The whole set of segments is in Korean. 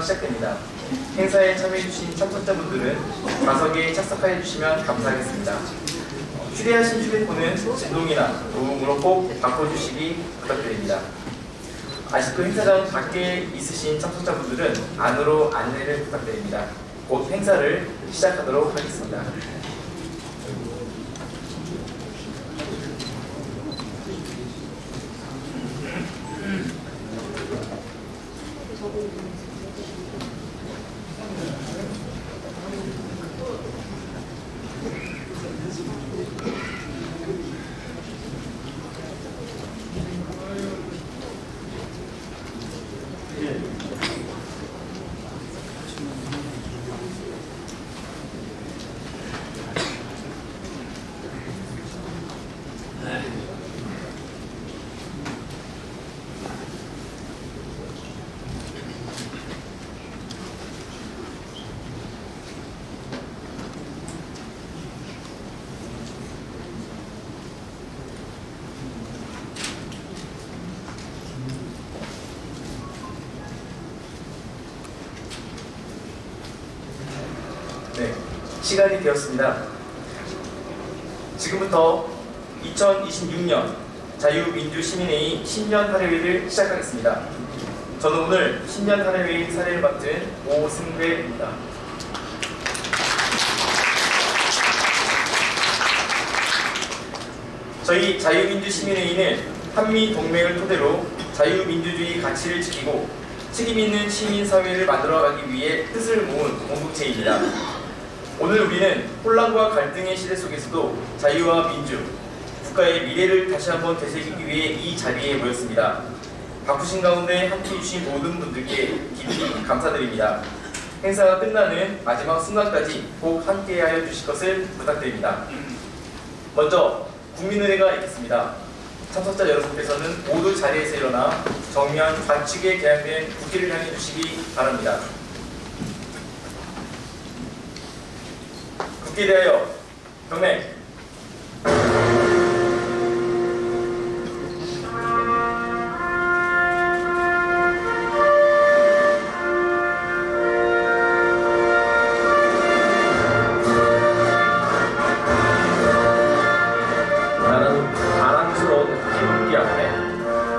시작됩니다. 행사에 참여해주신 참석자분들은 좌석에 착석하여 주시면 감사하겠습니다. 휴대하신 휴대폰은 진동이나 녹음으로 꼭 바꿔주시기 부탁드립니다. 아직도 행사장 밖에 있으신 참석자분들은 안으로 안내를 부탁드립니다. 곧 행사를 시작하도록 하겠습니다. 네, 시간이 되었습니다. 지금부터 2026년 자유민주시민회의 신년 할애회를 시작하겠습니다. 저는 오늘 신년 할애회의 사례를 맡은 오승배입니다. 저희 자유민주시민회의는 한미동맹을 토대로 자유민주주의 가치를 지키고 책임있는 시민사회를 만들어가기 위해 뜻을 모은 공동체입니다. 오늘 우리는 혼란과 갈등의 시대 속에서도 자유와 민주, 국가의 미래를 다시 한번 되새기기 위해 이 자리에 모였습니다. 바쁘신 가운데 함께해 주신 모든 분들께 깊이 감사드립니다. 행사가 끝나는 마지막 순간까지 꼭 함께하여 주실 것을 부탁드립니다. 먼저 국민의례가 있겠습니다. 참석자 여러분께서는 모두 자리에서 일어나 정면 좌측에 개양된 국기를 향해 주시기 바랍니다. 국기에 대하여 경례.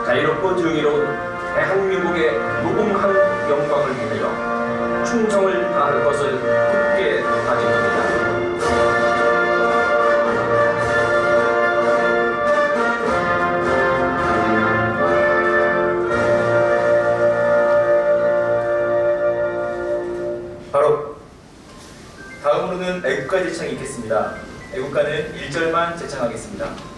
자유롭고 정의로운 대한민국의 무궁한 영광을 위하여 충성을 다할 것을 굳게 다짐합니다. 바로 다음으로는 애국가 제창이 있겠습니다. 애국가는 1절만 제창하겠습니다.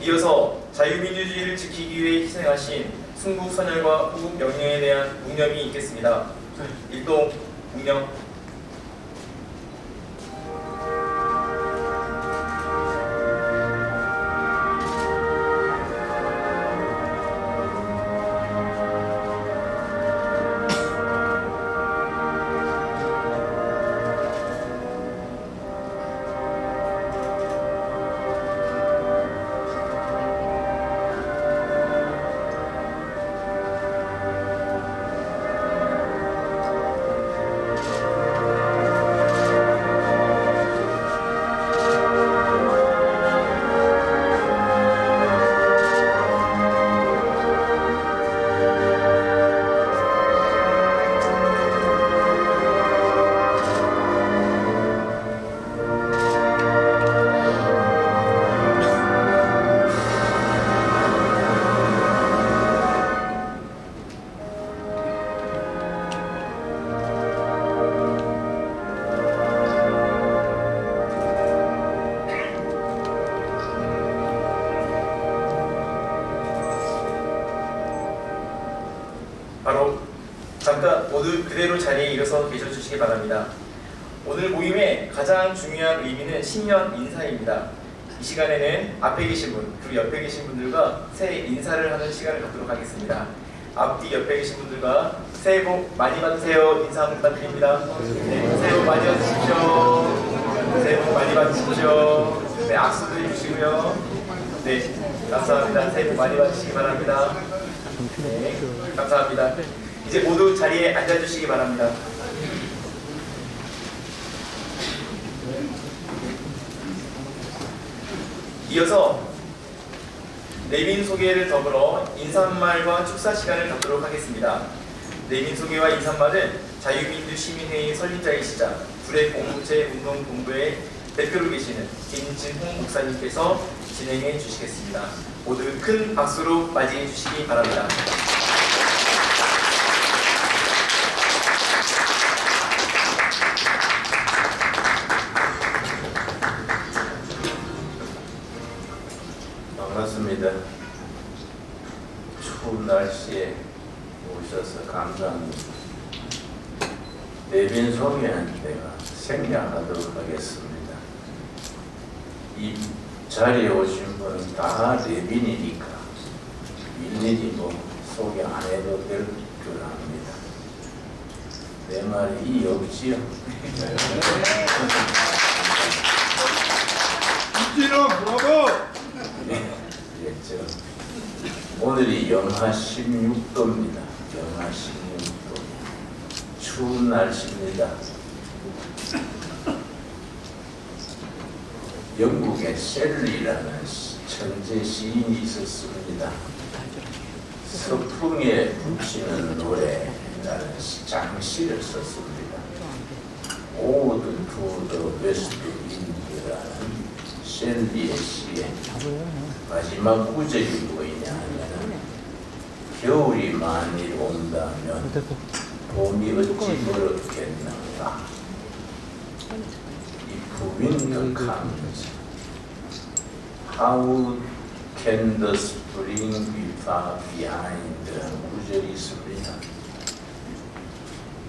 이어서 자유민주주의를 지키기 위해 희생하신 순국 선열과 후국 명령에 대한 묵념이 있겠습니다. 일동 묵념. 바로 잠깐 모두 그대로 자리에 일어서 계셔 주시기 바랍니다. 오늘 모임의 가장 중요한 의미는 신년 인사입니다. 이 시간에는 앞에 계신 분 그리고 옆에 계신 분들과 새해 인사를 하는 시간을 갖도록 하겠습니다. 앞뒤 옆에 계신 분들과 새해 복 많이 받으세요. 인사 한번 부탁드립니다. 네, 새해 복 많이 받으십시오. 새해 복 많이 받으십시오. 네, 악수도 해주시고요. 네, 감사합니다. 새해 복 많이 받으시기 바랍니다. 네, 감사합니다. 이제 모두 자리에 앉아주시기 바랍니다. 이어서 내빈 소개를 더불어 인사말과 축사 시간을 갖도록 하겠습니다. 내빈 소개와 인사말은 자유민주시민회의 설립자이시자 불의 공동체 운동본부의 대표로 계시는 김진홍 목사님께서 진행해 주시겠습니다. 모두 큰 박수로 맞이해 주시기 바랍니다. 반갑습니다. 추운 날씨에 오셔서 감사합니다. 내빈 소개는 내가 생략하도록 하겠습니다. 이 자리에 오신 분은 다 내빈이니까 일일이 소개 안 해도 될 줄 압니다. 내 말이 이 없지요? 이진호 브라보! 그랬죠. 오늘이 영하 16도입니다. 영하 16도. 추운 날씨입니다. 영국에 셀리라는 천재 시인이 있었습니다. 서풍에 붙이는 노래라는 장시를 썼습니다. Ode to the West Wind라는 셀리의 시에 마지막 구절이 뭐냐 하면 겨울이 만일 온다면 봄이 어찌 그렇겠는가. If winter comes, how can the spring be far behind? 라는 구절이 있습니다.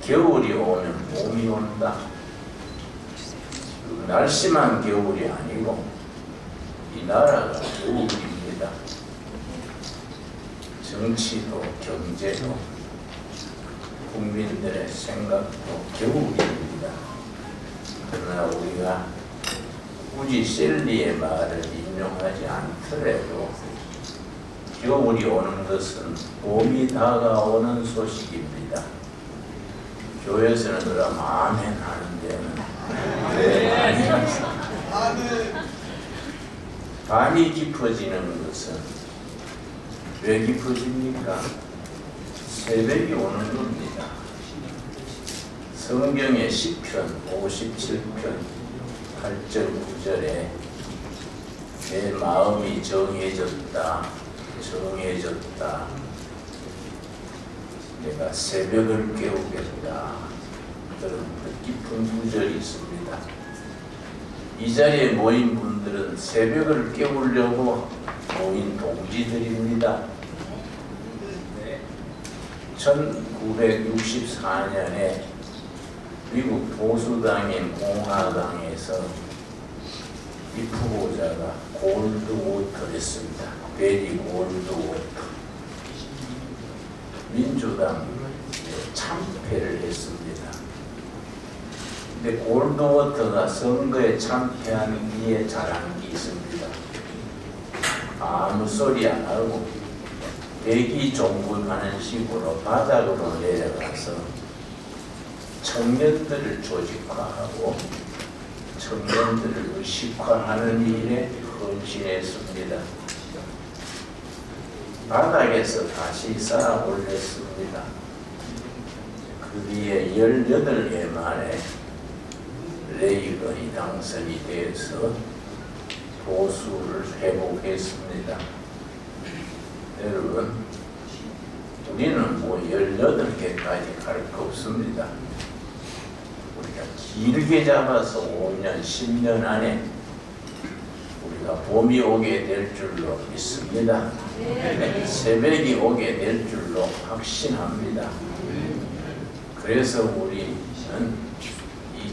겨울이 오면 봄이 온다. 날씨만 겨울이 아니고 이 나라가 겨울입니다. 정치도 경제도 국민들의 생각도 겨울입니다. 그러나 우리가 굳이 셀리의 말을 인용하지 않더라도 겨울이 오는 것은 봄이 다가오는 소식입니다. 교회에서는 그럼 아멘 하는데는 밤이 깊어지는 것은 왜 깊어집니까? 새벽이 오는 겁니다. 성경의 시편 57편 8절 9절에 내 마음이 정해졌다. 내가 새벽을 깨우겠다. 그런 뜻깊은 구절이 있습니다. 이 자리에 모인 분들은 새벽을 깨우려고 모인 동지들입니다. 1964년에 미국 보수당인 공화당에서 이 후보자가 골드워터였습니다. 베리 골드워터. 민주당 참패를 했습니다. 근데 골드워터가 선거에 참패한 뒤에 잘한 게 있습니다. 아무 소리 안 하고 대기 종군하는 식으로 바닥으로 내려가서 청년들을 조직화하고 청년들을 의식화하는 일에 헌신했습니다. 바닥에서 다시 쌓아 올렸습니다. 그 뒤에 18해 만에 레이건이 당선이 되어서 보수를 회복했습니다. 여러분, 우리는 18개까지 갈 거 없습니다. 우리가 길게 잡아서 5년, 10년 안에 우리 봄이 오게 될 줄로 믿습니다. 새벽이 오게 될 줄로 확신합니다. 그래서 우리는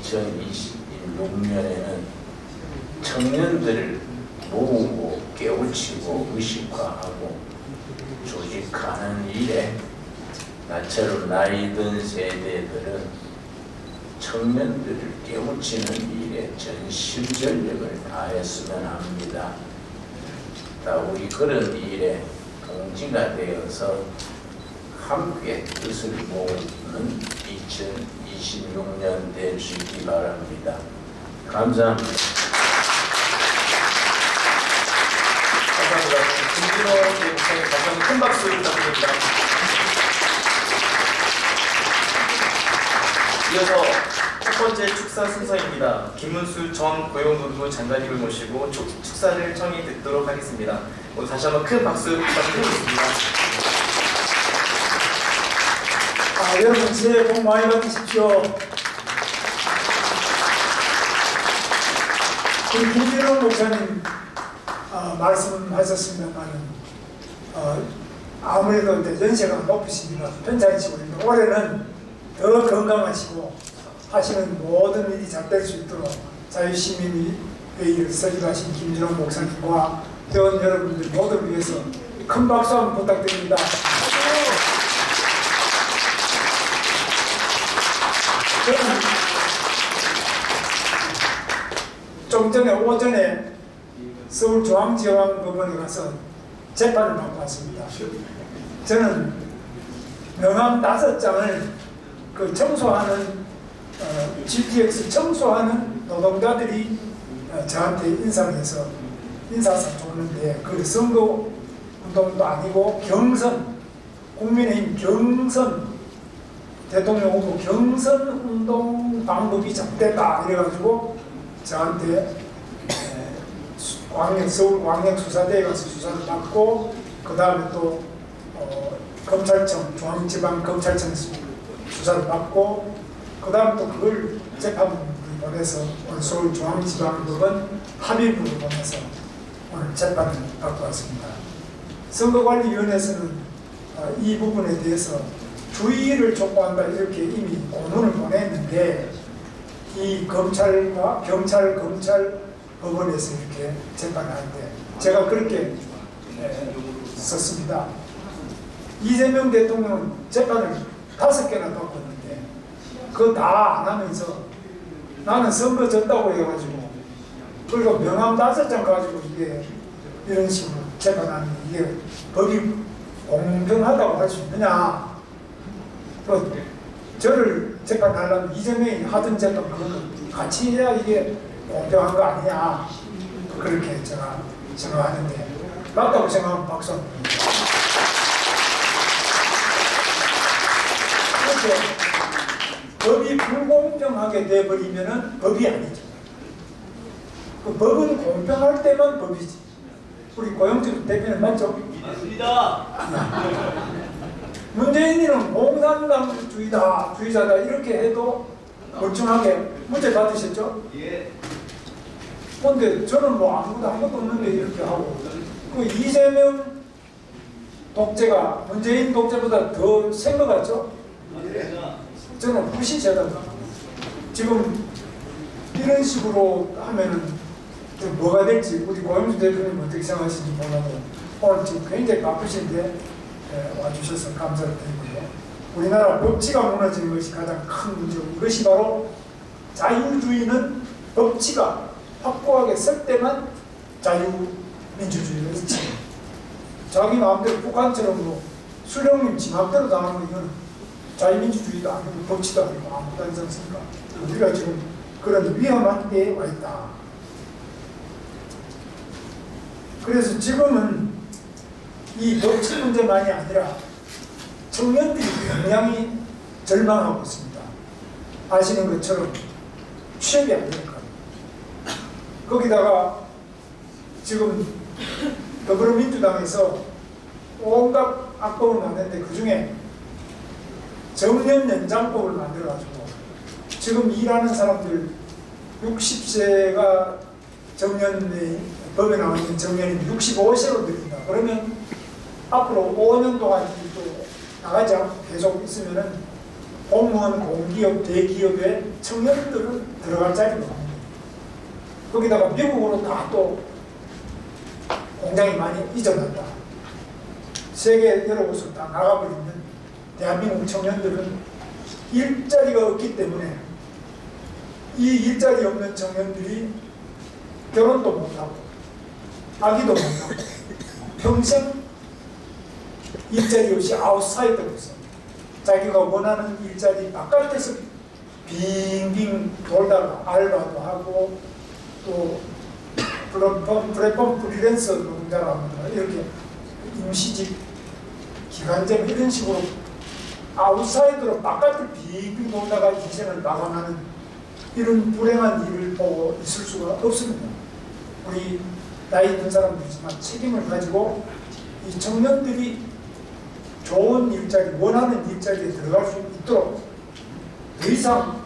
2026년에는 청년들을 모으고 깨우치고 의식화하고 조직하는 일에 나처럼 나이 든 세대들은 청년들을 깨우치는 일에 전심전력을 다했으면 합니다. 우리 그런 일에 동지가 되어서 함께 뜻을 모으는 2026년 될 수 있기 바랍니다. 감사합니다. 감사합니다. 김진호 목사님 다시 한번 큰 박수 부탁드립니다. 이어서 첫 번째 축사 순서입니다. 김문수 전 고용노동부 장관님을 모시고 축사를 청해 듣도록 하겠습니다. 오늘 다시 한번 큰 박수 부탁드리겠습니다. 여러분 새해 복 많이 받으십시오. 우리 김진호 목사님 말씀하셨습니다만 아무래도 이제 연세가 높으시니까 편찮으시고 있는데 올해는 더 건강하시고 하시는 모든 일이 잘 될 수 있도록 자유시민회의를 설립하신 김진호 목사님과 회원 여러분들 모두를 위해서 큰 박수 한번 부탁드립니다. 좀 전에 오전에 서울중앙지방법원에 가서 재판을 받고 왔습니다. 저는 명함 5장을 그 청소하는 GTX 청소하는 노동자들이 저한테 인사를 해서 인사서 줬는데 그 선거 운동도 아니고 경선 국민의힘 경선 대통령 후보 경선 운동 방법이 잘못됐다 이래가지고 저한테 서울 광역수사대에 가서 수사를 받고 그 다음에 또 검찰청 중앙지방검찰청 수사를 받고 그 다음에 또 그걸 재판부를 보내서 오늘 서울중앙지방법원 합의부를 보내서 오늘 재판을 받고 왔습니다. 선거관리위원회에서는 이 부분에 대해서 주의를 촉구한다 이렇게 이미 공문을 보냈는데 이 검찰과 경찰, 검찰 법원에서 이렇게 재판을 하는데 제가 그렇게 썼습니다. 이재명 대통령은 재판을 5개나 받고 있는데 그거 다 안 하면서 나는 선거 졌다고 해가지고 그리고 명함 5장 가지고 이게 이런 식으로 재판하는 이게 법이 공정하다고 할 수 있느냐. 저를 재판하려면 이재명이 하던 재판 그거는 같이 해야 이게 공정한 거 아니냐. 그렇게 제가 생각하는데 맞다고 생각하면 박수 한번 듭니다. 그렇게 법이 불공정하게 돼버리면 법이 아니죠. 그 법은 공평할 때만 법이지. 우리 고영준 대표는 맞죠? 맞습니다. 문재인이는 공산당주의다, 주의자다 이렇게 해도 멀쩡하게 문제 받으셨죠? 예. 근데 저는 뭐 아무것도 없는데 이렇게 하고 그 이재명 독재가 문재인 독재보다 더 센 것 같죠? 맞습니다. 저는 훨씬 세다고. 지금 이런 식으로 하면은 좀 뭐가 될지 우리 고영주 대표님 어떻게 생각하시는지 몰라도 오늘 지금 굉장히 바쁘신데 와주셔서 감사를 드리고요. 우리나라 법치가 무너지는 것이 가장 큰 문제고 이것이 바로 자유주의는 법치가 확고하게 설 때만 자유민주주의가 있지. 자기 마음대로 북한처럼 뭐 수령님 지 마음대로 당하는 거 이거는 자유민주주의도 아니고 법치도 아니고 아무것도 아니지 않습니까? 우리가 지금 그런 위험한 때에 와 있다. 그래서 지금은 이 법치 문제만이 아니라 청년들이 굉장히 절망하고 있습니다. 아시는 것처럼 취업이 안 될 겁니다. 거기다가 지금 더불어민주당에서 온갖 악법을 만드는데 그 중에 정년 연장법을 만들어가지고 지금 일하는 사람들 60세가 정년의 법에 나와 있는 정년이 65세로 됩니다. 그러면 앞으로 5년 동안 또 나가지 않고 계속 있으면은 공무원, 공기업, 대기업에 청년들은 들어갈 자리가 없습니다. 거기다가 미국으로 다 또 공장이 많이 이전한다. 세계 여러 곳으로 다 나가버리면 대한민국 청년들은 일자리가 없기 때문에 이 일자리 없는 청년들이 결혼도 못하고 아기도 못하고 평생 일자리 없이 아웃사이더로서 자기가 원하는 일자리 바깥에서 빙빙 돌다가 알바도 하고 또 플랫폼 프리랜서 노동자라고 이렇게 임시직 기간제 이런 식으로 아웃사이더로 바깥을 빙빙 돌다가 인생을 마감하는 이런 불행한 일을 보고 있을 수가 없습니다. 우리 나이 든 사람들이지만 책임을 가지고 이 청년들이 좋은 일자리, 원하는 일자리에 들어갈 수 있도록 더 이상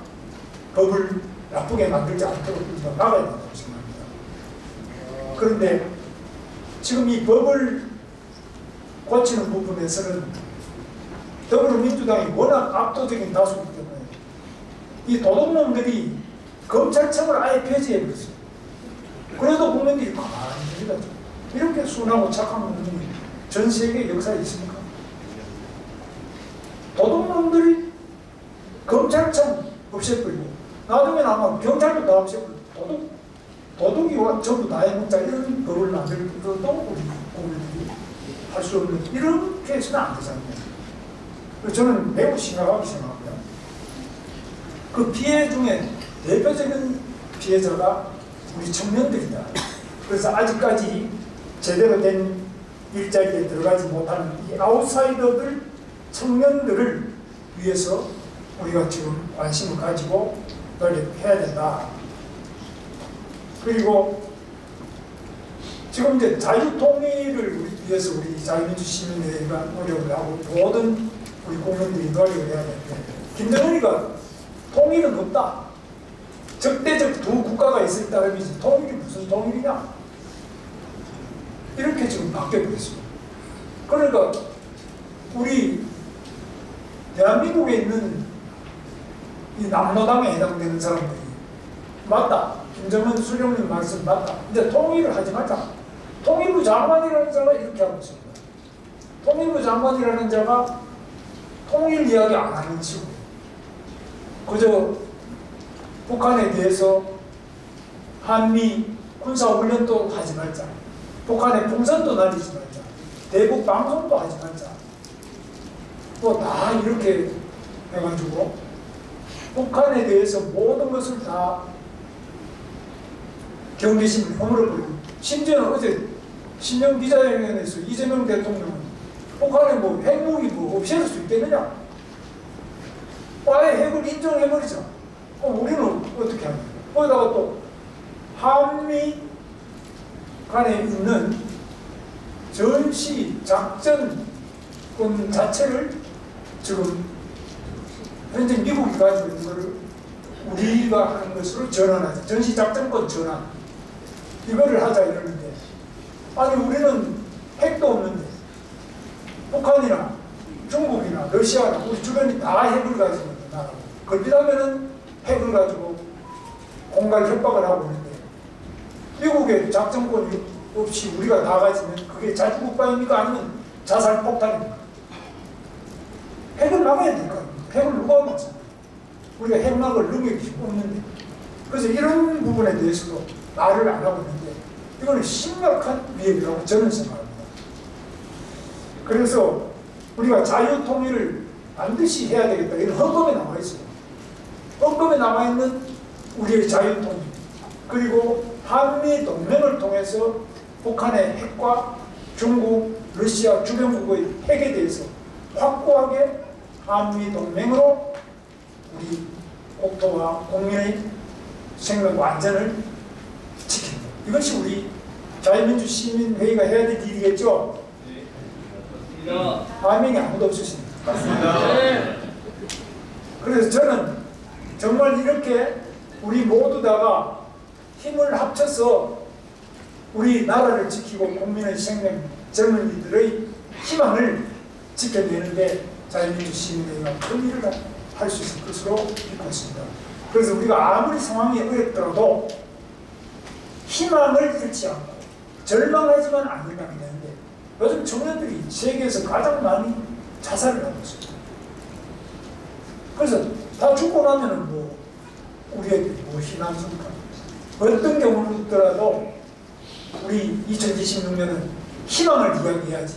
법을 나쁘게 만들지 않도록 우리가 막아야 된다고 생각합니다. 그런데 지금 이 법을 고치는 부분에서는 더불어민주당이 워낙 압도적인 다수이기 때문에 이 도둑놈들이 검찰청을 아예 폐지해버렸어요. 그래도 국민들이 가만히 있습니다. 이렇게 순하고 착한 국민이 전 세계 역사에 있습니까? 도둑놈들이 검찰청 없애버리고 나중에 아마 경찰도 다 없애버리고 도둑이 전부 다 해먹자 이런 법을 만들어도 우리 국민들이 할 수 없는 이렇게 해서는 안 되잖아요. 저는 매우 심각하게 생각합니다. 그 피해 중에 대표적인 피해자가 우리 청년들이다. 그래서 아직까지 제대로 된 일자리에 들어가지 못하는 이 아웃사이더들 청년들을 위해서 우리가 지금 관심을 가지고 노력해야 된다. 그리고 지금 이제 자유통일을 위해서 우리 자유민주시민회가 노력을 하고 모든 우리 국민들이 노력을 해야 되는데 김정은이가 통일은 없다. 적대적 두 국가가 있을 따름이지 통일이 무슨 통일이냐. 이렇게 지금 바뀌어버렸습니다. 그러니까 우리 대한민국에 있는 이 남로당에 해당되는 사람들이 맞다. 김정은 수령님 말씀 맞다. 이제 통일을 하지 말자. 통일부 장관이라는 자가 이렇게 하고 있습니다. 통일부 장관이라는 자가 통일 이야기 안 하는 식으로 그저 북한에 대해서 한미 군사훈련도 하지 말자. 북한의 풍선도 날리지 말자. 대북 방송도 하지 말자. 또 다 이렇게 해가지고 북한에 대해서 모든 것을 다 경계심을 허물어버리고 심지어는 어제 신년기자회견에서 이재명 대통령은 북한에 뭐 핵무기 뭐 없앨 수 있겠느냐? 아예 핵을 인정해버리자. 우리는 어떻게 합니까? 거기다가 또 한미 간에 있는 전시 작전권 자체를 지금 현재 미국이 가지고 있는 것을 우리가 하는 것으로 전환하자. 전시 작전권 전환. 이거를 하자 이러는데 아니 우리는 핵도 없는데 북한이나 중국이나 러시아나 우리 주변이 다 핵을 가지고 있는 나라고 걸리다면은 핵을 가지고 공갈 협박을 하고 있는데 미국의 작전권이 없이 우리가 다 가지면 그게 자주국방입니까? 아니면 자살폭탄입니까? 핵을 막아야 될 거 아닙니까? 핵을 누가 막습니까? 우리가 핵 막을 능력이 없는데 그래서 이런 부분에 대해서도 말을 안 하고 있는데 이거는 심각한 위협이라고 저는 생각합니다. 그래서 우리가 자유통일을 반드시 해야 되겠다. 이런 헌법에 나와 있어요. 헌법에 나와 있는 우리의 자유통일 그리고 한미 동맹을 통해서 북한의 핵과 중국, 러시아 주변국의 핵에 대해서 확고하게 한미 동맹으로 우리 국토와 국민의 생명과 안전을 지킨다. 이것이 우리 자유민주시민회의가 해야 될 일이겠죠? 네. 반응이 아무도 없으십니다. 맞습니다. 네. 그래서 저는 정말 이렇게 우리 모두 다가 힘을 합쳐서 우리 나라를 지키고 국민의 생명, 젊은이들의 희망을 지켜내는데 자유민주 시민회가 큰 일을 할 수 있을 것으로 믿고 있습니다. 그래서 우리가 아무리 상황이 어렵더라도 희망을 잃지 않고 절망하지만 않는다면 되는데, 요즘 청년들이 세계에서 가장 많이 자살을 하고 있습니다. 그래서 다 죽고 나면은 뭐 우리에게 뭐 희망입니까? 어떤 경우를 더라도 우리 2026년은 희망을 이야기해야지,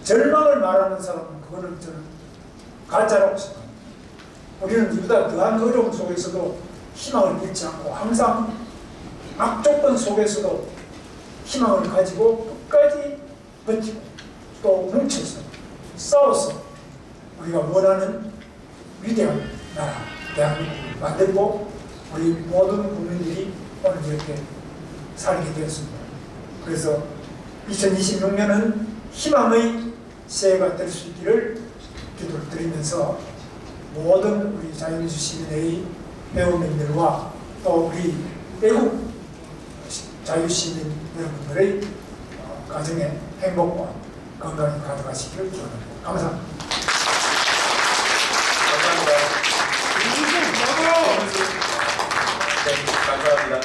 절망을 말하는 사람은 그거는 저는 가짜라고 생각합니다. 우리는 이보다 더한 어려움 속에서도 희망을 잃지 않고 항상 악조건 속에서도 희망을 가지고 끝까지 버티고 또 뭉쳐서 싸워서 우리가 원하는 위대한 나라 대한민국을 만들고 우리 모든 국민들이 오늘 이렇게 살게 되었습니다. 그래서 2026년은 희망의 새해가 될 수 있기를 기도를 드리면서 모든 우리 자유민주 시민회의 회원님들과 또 우리 외국 자유시민 여러분들의 가정의 행복과 건강이 가득하시기를 기원합니다. 감사합니다. 감사합니다.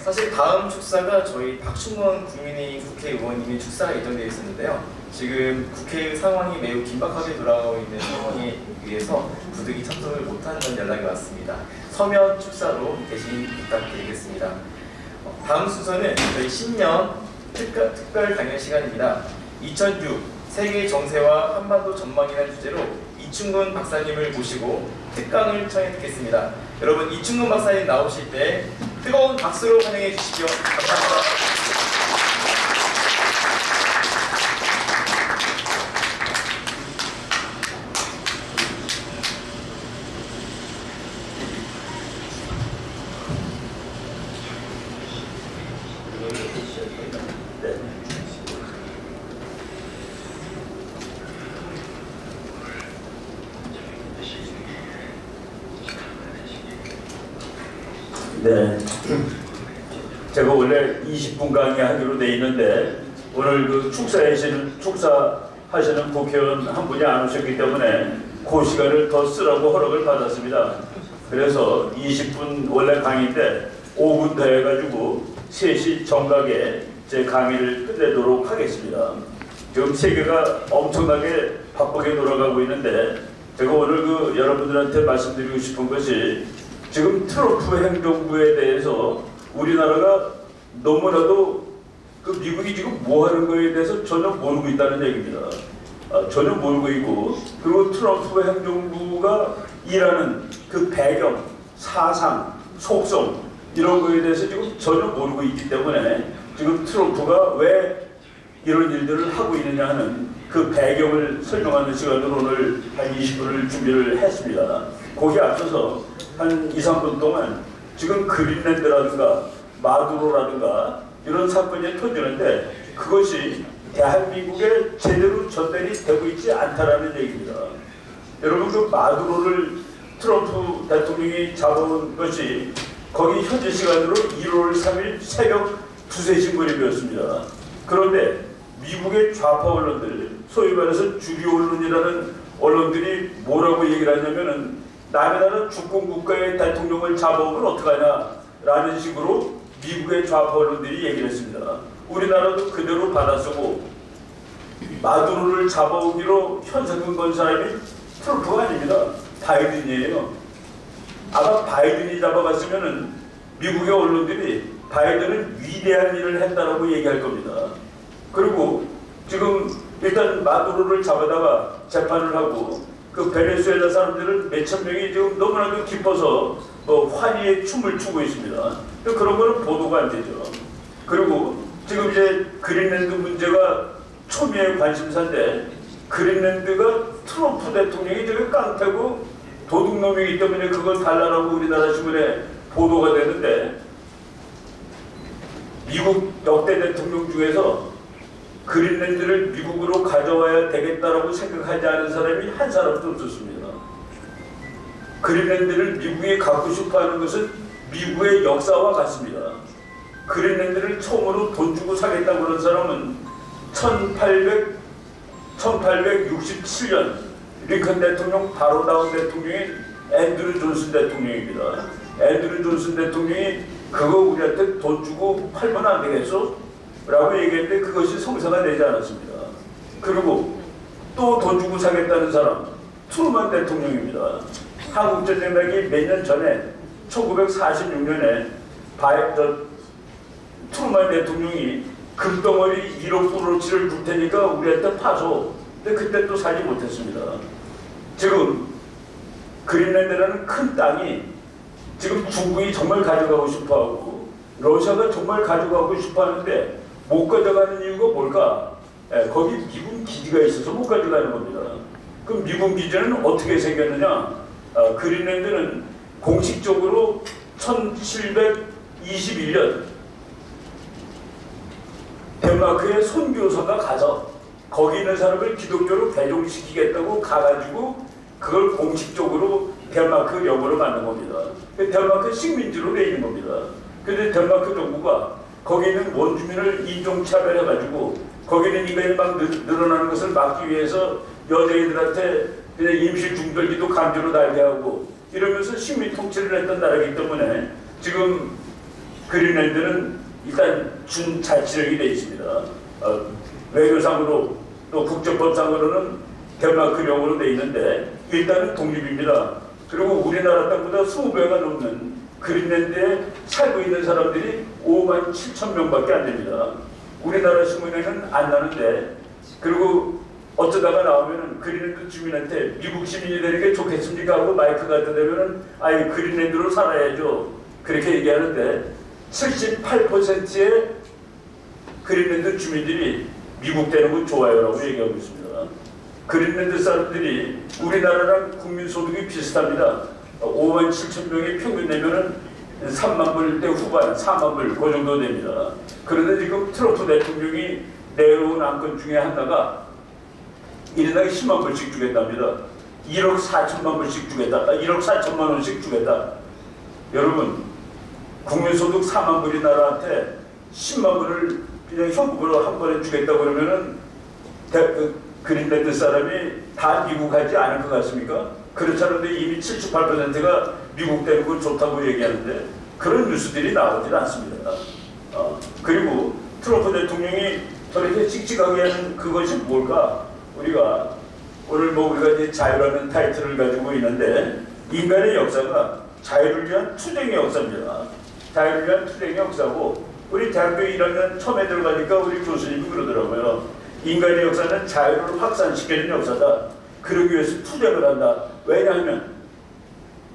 사실 다음 축사가 저희 박충원 국민의힘 국회의원님의 축사가 예정되어 있었는데요. 지금 국회의 상황이 매우 긴박하게 돌아가고 있는 상황에 의해서 부득이 참석을 못한다는 연락이 왔습니다. 서면 축사로 대신 부탁드리겠습니다. 다음 순서는 저희 신년 특별 강연 시간입니다. 2006 세계 정세와 한반도 전망이라는 주제로 이충근 박사님을 모시고 특강을 청해 듣겠습니다. 여러분, 이충근 박사님 나오실 때 뜨거운 박수로 환영해 주십시오. 감사합니다. 네. 제가 원래 20분 강의하기로 돼 있는데 오늘 그 축사하시는 국회의원 한 분이 안 오셨기 때문에 그 시간을 더 쓰라고 허락을 받았습니다. 그래서 20분 원래 강의인데 5분 더 해가지고 3시 정각에 제 강의를 끝내도록 하겠습니다. 지금 세계가 엄청나게 바쁘게 돌아가고 있는데 제가 오늘 그 여러분들한테 말씀드리고 싶은 것이 지금 트럼프 행정부에 대해서 우리나라가 너무나도 그 미국이 지금 뭐 하는 거에 대해서 전혀 모르고 있다는 얘기입니다. 전혀 모르고 있고, 그리고 트럼프 행정부가 일하는 그 배경, 사상, 속성 이런 거에 대해서 지금 전혀 모르고 있기 때문에 지금 트럼프가 왜 이런 일들을 하고 있느냐 하는 그 배경을 설명하는 시간으로 오늘 한 20분을 준비를 했습니다. 거기에 앞서서 한 2, 3분 동안 지금 그린랜드라든가 마두로라든가 이런 사건이 터지는데 그것이 대한민국에 제대로 전달이 되고 있지 않다라는 얘기입니다. 여러분, 그 마두로를 트럼프 대통령이 잡아온 것이 거기 현지 시간으로 1월 3일 새벽 2, 3시 무렵이었습니다. 그런데 미국의 좌파 언론들, 소위 말해서 주류 언론이라는 언론들이 뭐라고 얘기를 하냐면은 남의 나라 주권 국가의 대통령을 잡아오면 어떡하냐라는 식으로 미국의 좌파 언론들이 얘기를 했습니다. 우리나라도 그대로 받아쓰고 마두로를 잡아오기로 현상금 건 사람이 트럼프가 아닙니다. 바이든이에요. 아마 바이든이 잡아갔으면은 미국의 언론들이 바이든은 위대한 일을 했다라고 얘기할 겁니다. 그리고 지금 일단 마두로를 잡아다가 재판을 하고 그 베네수엘라 사람들은 몇천 명이 지금 너무나도 기뻐서 환희의 춤을 추고 있습니다. 그런 거는 보도가 안 되죠. 그리고 지금 이제 그린랜드 문제가 초미의 관심사인데 그린랜드가 트럼프 대통령이 되게 깡패고 도둑놈이기 때문에 그걸 달라라고 우리나라 신문에 보도가 되는데 미국 역대 대통령 중에서 그린랜드를 미국으로 가져와야 되겠다라고 생각하지 않은 사람이 한 사람도 없었습니다. 그린랜드를 미국이 갖고 싶어 하는 것은 미국의 역사와 같습니다. 그린랜드를 처음으로 돈 주고 사겠다고 그런 사람은 1867년 링컨 대통령 바로 다운 대통령인 앤드류 존슨 대통령입니다. 앤드류 존슨 대통령이 그거 우리한테 돈 주고 팔면 안 되겠어? 라고 얘기했는데 그것이 성사가 되지 않았습니다. 그리고 또 돈 주고 사겠다는 사람 트루먼 대통령입니다. 한국전쟁 나기 몇 년 전에 1946년에 트루먼 대통령이 금덩어리 1억 불어치를 줄 테니까 우리한테 파서. 근데 그때 또 사지 못했습니다. 지금 그린랜드라는 큰 땅이 지금 중국이 정말 가져가고 싶어하고 러시아가 정말 가져가고 싶어하는데 못 가져가는 이유가 뭘까? 거기 미군 기지가 있어서 못 가져가는 겁니다. 그럼 미군 기지는 어떻게 생겼느냐? 그린랜드는 공식적으로 1721년 덴마크의 선교사가 가서 거기 있는 사람을 기독교로 배종시키겠다고 가가지고 그걸 공식적으로 덴마크 영어로 만든 겁니다. 덴마크 식민지로 돼 있는 겁니다. 그런데 덴마크 정부가 거기 있는 원주민을 인종차별해가지고 거기 있는 인간이 막 늘어나는 것을 막기 위해서 여자애들한테 그냥 임시 중돌기도 강제로 달게 하고 이러면서 식민 통치를 했던 나라이기 때문에 지금 그린랜드는 일단 준자치력이 되어 있습니다. 외교상으로 또 국제법상으로는 덴마크령으로 되어 있는데 일단은 독립입니다. 그리고 우리나라 땅보다 20배가 넘는 그린랜드에 살고 있는 사람들이 5만 7천 명밖에 안 됩니다. 우리나라 신문에는 안 나는데 그리고 어쩌다가 나오면은 그린랜드 주민한테 미국 시민이 되는 게 좋겠습니까 하고 마이크 갖다 대면은 아예 그린랜드로 살아야죠 그렇게 얘기하는데 78%의 그린랜드 주민들이 미국 되는 건 좋아요라고 얘기하고 있습니다. 그린랜드 사람들이 우리나라랑 국민소득이 비슷합니다. 5만 7천 명이 평균 내면은 3만 불대 후반, 4만 불 그 정도 됩니다. 그런데 지금 트럼프 대통령이 내려온 안건 중에 하나가 1인당 10만 불씩 주겠답니다. 1억 4천만 불씩 주겠다. 1억 4천만 원씩 주겠다. 여러분, 국민소득 4만 불이 나라한테 10만 불을 그냥 현금으로 한 번에 주겠다 그러면은 그린랜드 사람이 다 미국 가지 않을 것 같습니까? 그렇지 않은데 이미 78%가 미국 되는 건 좋다고 얘기하는데 그런 뉴스들이 나오질 않습니다. 그리고 트럼프 대통령이 저렇게 씩씩하게 하는 그것이 뭘까? 우리가 오늘 우리가 이제 자유라는 타이틀을 가지고 있는데 인간의 역사가 자유를 위한 투쟁의 역사입니다. 자유를 위한 투쟁의 역사고 우리 대학교 1학년 처음에 들어가니까 우리 교수님이 그러더라고요. 인간의 역사는 자유를 확산시키는 역사다. 그러기 위해서 투쟁을 한다. 왜냐하면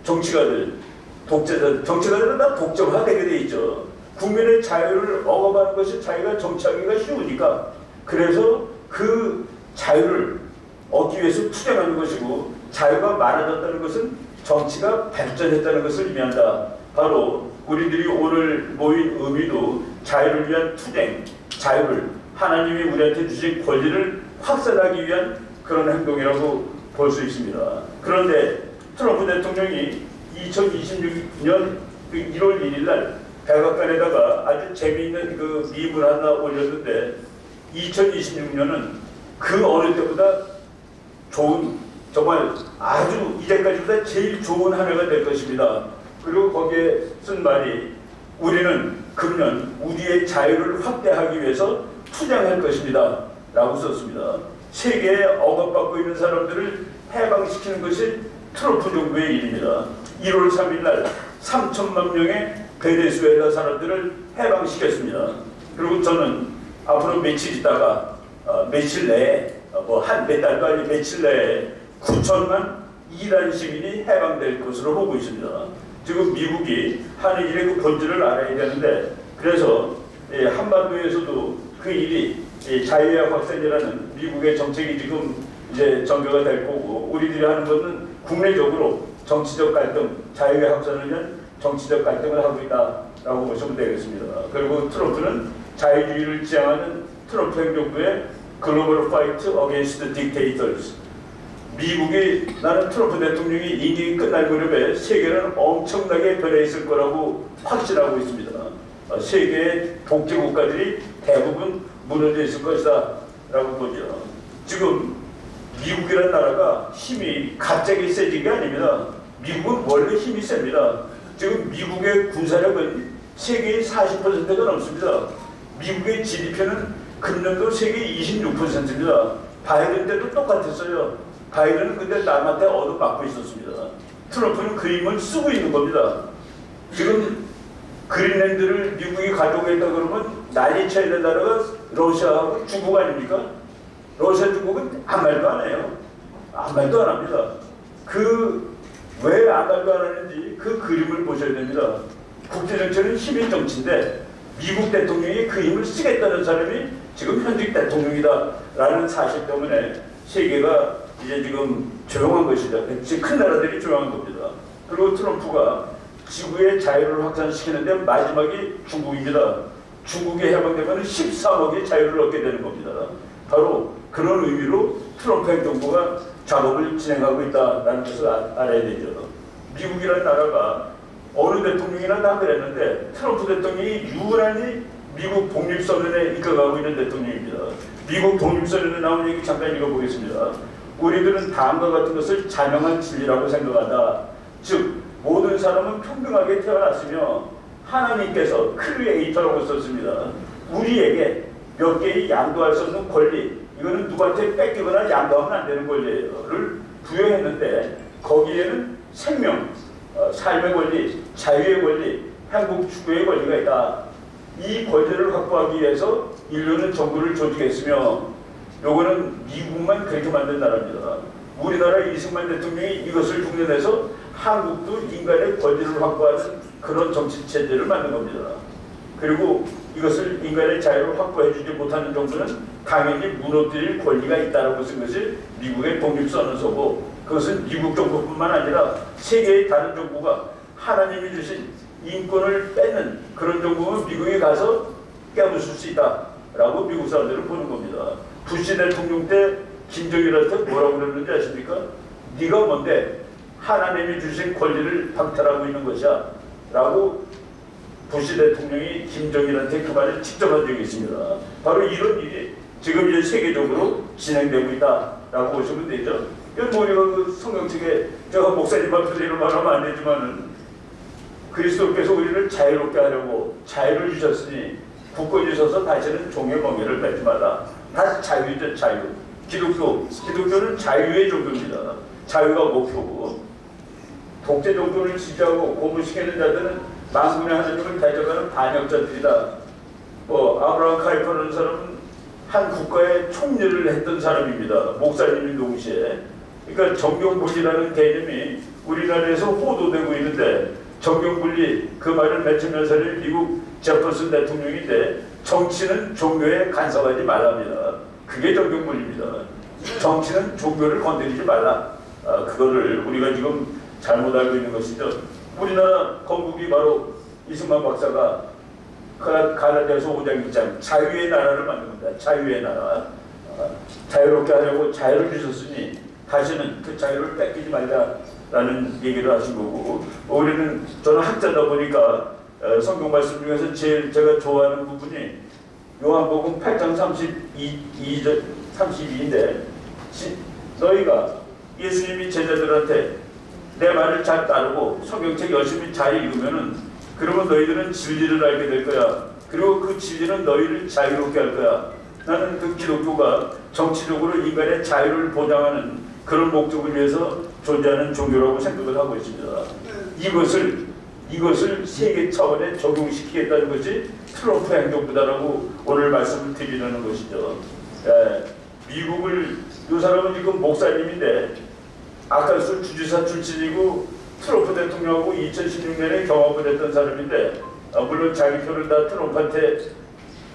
정치가들은 다 독점화되게 돼 있죠. 국민의 자유를 억압하는 것이 자기가 정치하기가 쉬우니까 그래서 그 자유를 얻기 위해서 투쟁하는 것이고 자유가 많아졌다는 것은 정치가 발전했다는 것을 의미한다. 바로 우리들이 오늘 모인 의미도 자유를 위한 투쟁, 자유를 하나님이 우리한테 주신 권리를 확산하기 위한 그런 행동이라고 볼 수 있습니다. 그런데 트럼프 대통령이 2026년 1월 1일 날 백악관에다가 아주 재미있는 그 밈을 하나 올렸는데 2026년은 그 어느 때보다 좋은 정말 아주 이제까지보다 제일 좋은 한 해가 될 것입니다. 그리고 거기에 쓴 말이 우리는 금년 우리의 자유를 확대하기 위해서 투쟁할 것입니다 라고 썼습니다. 세계에 억압받고 있는 사람들을 해방시키는 것이 트럼프 정부의 일입니다. 1월 3일 날 3천만 명의 베네수엘라 사람들을 해방시켰습니다. 그리고 저는 앞으로 며칠 있다가 며칠 내에 한 몇 달도 아니고 며칠 내에 9천만 이란 시민이 해방될 것으로 보고 있습니다. 지금 미국이 하는 일의 그 본질을 알아야 되는데 그래서 한반도에서도 그 일이 자유의 확산이라는 미국의 정책이 지금 이제 전개가 될 거고 우리들이 하는 것은 국내적으로 정치적 갈등, 자유의 확산을 위한 정치적 갈등을 하고 있다라고 보시면 되겠습니다. 그리고 트럼프는 자유주의를 지향하는 트럼프 행정부의 글로벌 파이트 어게인스트 딕테이터스. 미국이 나는 트럼프 대통령이 임기 끝날 무렵에 세계는 엄청나게 변해 있을 거라고 확신하고 있습니다. 세계의 독재 국가들이 대부분 무너져 있을 것이다 라고 보죠. 지금 미국이라는 나라가 힘이 갑자기 세진 게 아닙니다. 미국은 원래 힘이 셉니다. 지금 미국의 군사력은 세계의 40%가 넘습니다. 미국의 GDP는 금년도 세계 26%입니다. 바이든 때도 똑같았어요. 바이든은 근데 남한테 얻어맞고 있었습니다. 트럼프는 그 힘을 쓰고 있는 겁니다. 지금 그린랜드를 미국이 가져오겠다 그러면 난리 쳐야 되는 나라가 러시아하고 중국 아닙니까? 러시아 중국은 아무 말도 안 해요. 아무 말도 안 합니다. 왜 아무 말도 안 하는지 그 그림을 보셔야 됩니다. 국제정치는 힘의 정치인데 미국 대통령이 그 힘을 쓰겠다는 사람이 지금 현직 대통령이다라는 사실 때문에 세계가 이제 지금 조용한 것이다. 큰 나라들이 조용한 겁니다. 그리고 트럼프가 지구의 자유를 확산시키는데 마지막이 중국입니다. 중국이 해방되면 13억의 자유를 얻게 되는 겁니다. 바로 그런 의미로 트럼프 행정부가 작업을 진행하고 있다는 것을 알아야 되죠. 미국이라는 나라가 어느 대통령이나 다 그랬는데 트럼프 대통령이 유난히 미국 독립선언에 이끌어가고 있는 대통령입니다. 미국 독립선언에 나온 얘기 잠깐 읽어보겠습니다. 우리들은 다음과 같은 것을 자명한 진리라고 생각한다. 즉 모든 사람은 평등하게 태어났으며 하나님께서 크리에이터라고 썼습니다. 우리에게 몇 개의 양도할 수 없는 권리, 이거는 누구한테 뺏기거나 양도하면 안 되는 권리를 부여했는데 거기에는 생명, 삶의 권리, 자유의 권리, 행복 추구의 권리가 있다. 이 권리를 확보하기 위해서 인류는 정부를 조직했으며 요거는 미국만 그렇게 만든 나라입니다. 우리나라 이승만 대통령이 이것을 흉내내서 한국도 인간의 권리를 확보하는 그런 정치 체제를 만든 겁니다. 그리고 이것을 인간의 자유를 확보해주지 못하는 정부는 당연히 무너뜨릴 권리가 있다라고 쓴 것이 미국의 독립선언서고 그것은 미국 정부뿐만 아니라 세계의 다른 정부가 하나님이 주신 인권을 뺏는 그런 정부는 미국에 가서 깨부술 수 있다라고 미국 사람들은 보는 겁니다. 부시 대통령 때 김정일한테 뭐라고 그랬는지 아십니까? 네가 뭔데 하나님이 주신 권리를 박탈하고 있는 것이야 라고 부시 대통령이 김정일한테 그 말을 직접 한 적이 있습니다. 바로 이런 일이 지금 이제 세계적으로 진행되고 있다라고 보시면 되죠. 이건 뭐 우리가 그 성경책에 제가 목사님 앞에서 이런 말 하면 안 되지만은 그리스도께서 우리를 자유롭게 하려고 자유를 주셨으니 굳건히 서서 다시는 종의 멍에를 뱉지 말라. 다 자유죠, 자유. 기독교는 자유의 종교입니다. 자유가 목표고 독재 정권을 지지하고 고문시키는 자들은 만군의 하나님을 대적하는 반역자들이다. 아브라함 카이퍼라는 사람은 한 국가의 총리를 했던 사람입니다. 목사님인 동시에. 그러니까 정경분리라는 개념이 우리나라에서 호도되고 있는데 정경분리 그 말을 맨 처음에 한 사람이 미국 제퍼슨 대통령인데 정치는 종교에 간섭하지 말랍니다. 그게 정경분리입니다. 정치는 종교를 건드리지 말라. 그거를 우리가 지금 잘못 알고 있는 것이죠. 우리나라 건국이 바로 이승만 박사가 갈라디아서 5장 1장 자유의 나라를 만든 겁니다. 자유의 나라. 자유롭게 하려고 자유를 주셨으니 다시는 그 자유를 뺏기지 말자라는 얘기를 하신 거고 저는 학자다 보니까 성경 말씀 중에서 제일 제가 좋아하는 부분이 요한복음 8장 32인데 너희가 예수님이 제자들한테 내 말을 잘 따르고 성경책 열심히 잘 읽으면은 그러면 너희들은 진리를 알게 될 거야. 그리고 그 진리는 너희를 자유롭게 할 거야. 나는 그 기독교가 정치적으로 인간의 자유를 보장하는 그런 목적을 위해서 존재하는 종교라고 생각을 하고 있습니다. 이것을 세계 차원에 적용시키겠다는 것이 트럼프 행정부다라고 오늘 말씀을 드리려는 것이죠. 미국을 이 사람은 지금 목사님인데 아카스 주지사 출신이고 트럼프 대통령하고 2016년에 경합을 했던 사람인데 물론 자기 표를 다 트럼프한테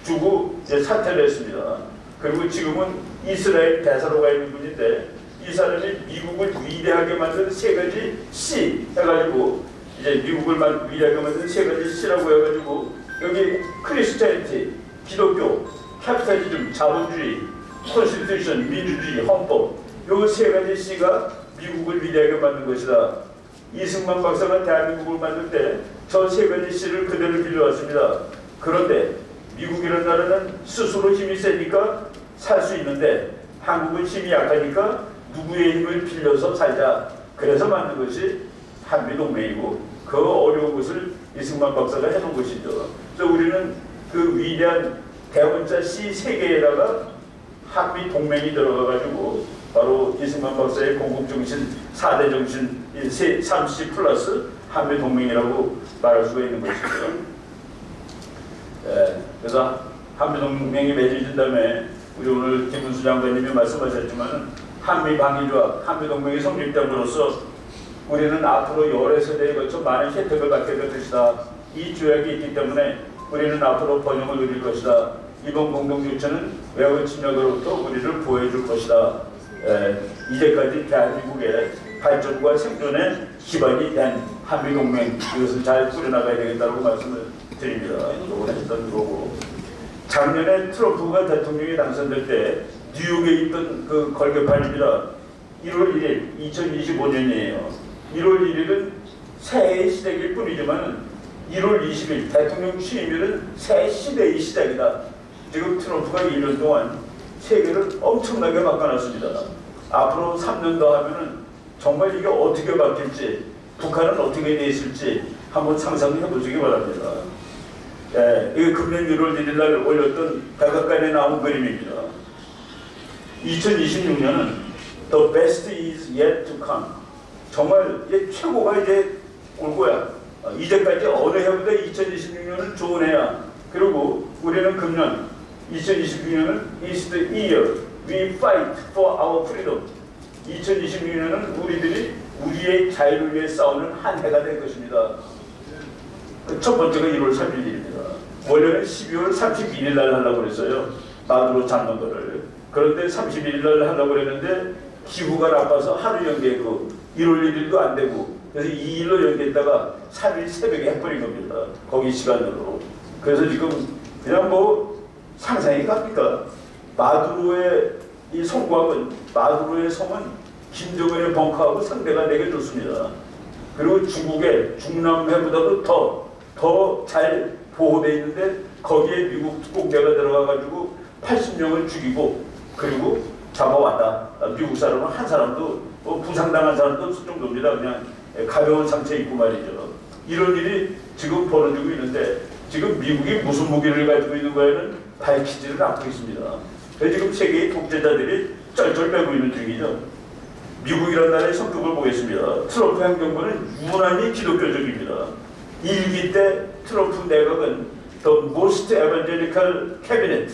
주고 이제 사퇴를 했습니다. 그리고 지금은 이스라엘 대사로 가 있는 분인데 이 사람이 미국을 위대하게 만든 세 가지 C 해가지고 이제 미국을 위대하게 만든 세 가지 C라고 해가지고 여기 크리스티애니티, 기독교, 캐피탈리즘, 자본주의, 컨스티튜션, 민주주의, 헌법 요 세 가지 C가 미국을 위대하게 만든 것이다. 이승만 박사가 대한민국을 만들 때 저 세 가지 C를 그대로 빌려왔습니다. 그런데 미국이라는 나라는 스스로 힘이 세니까 살 수 있는데 한국은 힘이 약하니까 누구의 힘을 빌려서 살자. 그래서 만든 것이 한미동맹이고 그 어려운 것을 이승만 박사가 해놓은 것이죠. 그래서 우리는 그 위대한 대문자 C 3개에다가 한미동맹이 들어가가지고 바로 이승만 박사의 공국정신 4대 정신 30 플러스 한미동맹이라고 말할 수가 있는 것이죠. 그래서 한미동맹이 맺어진 다음에 우리 오늘 김문수 장관님이 말씀하셨지만 한미방위조약, 한미동맹이 성립됨으로써 우리는 앞으로 여러 세대에 걸쳐 많은 혜택을 받게 될 것이다. 이 조약이 있기 때문에 우리는 앞으로 번영을 누릴 것이다. 이번 공동조치는 외국 침략으로부터 우리를 보호해줄 것이다. 이제까지 대한민국의 발전과 생존의 기반이 된 한미동맹, 이것을 잘 꾸려나가야 되겠다고 말씀을 드립니다. 이거 했던 거고. 작년에 트럼프가 대통령이 당선될 때 뉴욕에 있던 그 걸개판입니다. 1월 1일 2025년이에요. 1월 1일은 새해의 시작일 뿐이지만 1월 20일 대통령 취임일은 새 시대의 시작이다. 지금 트럼프가 1년 동안 세계를 엄청나게 바꿔놨습니다. 앞으로 3년 더 하면은 정말 이게 어떻게 바뀔지, 북한은 어떻게 돼 있을지 한번 상상해 보시기 바랍니다. 이게 금년 1월 1일 날 올렸던 백악관에 나온 그림입니다. 2026년은 The best is yet to come. 정말 이제 최고가 이제 올 거야. 이제까지 어느 해보다 2026년은 좋은 해야. 그리고 우리는 금년 2026년은 is the year we fight for our freedom. 2026년은 우리들이 우리의 자유를 위해 싸우는 한 해가 될 것입니다. 첫 번째가 1월 3일입니다. 원래는 12월 31일 날 하려고 그랬어요. 마두로 잡는 거를. 그런데 31일 날 하려고 그랬는데 기후가 나빠서 하루 연기했고 1월 1일도 안 되고 그래서 2일로 연기했다가 3일 새벽에 해버린 겁니다. 거기 시간으로. 그래서 지금 그냥 뭐 상상이 갑니까? 마두로의 이 성곽은, 마두로의 성은 김정은의 벙커하고 상대가 되게 좋습니다. 그리고 중국의 중남해보다도 더 잘 보호되어 있는데 거기에 미국 특공대가 들어가가지고 80명을 죽이고 그리고 잡아왔다. 미국 사람은 한 사람도 부상당한 사람도 없을 정도입니다. 그냥 가벼운 상처 있고 말이죠. 이런 일이 지금 벌어지고 있는데 지금 미국이 무슨 무기를 가지고 있는 거에는 밝히지를 않고 있습니다. 그래서 지금 세계의 독재자들이 쩔쩔매고 있는 중이죠. 미국이라는 나라의 성격을 보겠습니다. 트럼프 행정부는 유난히 기독교적입니다. 1기 때 트럼프 내각은 The most evangelical cabinet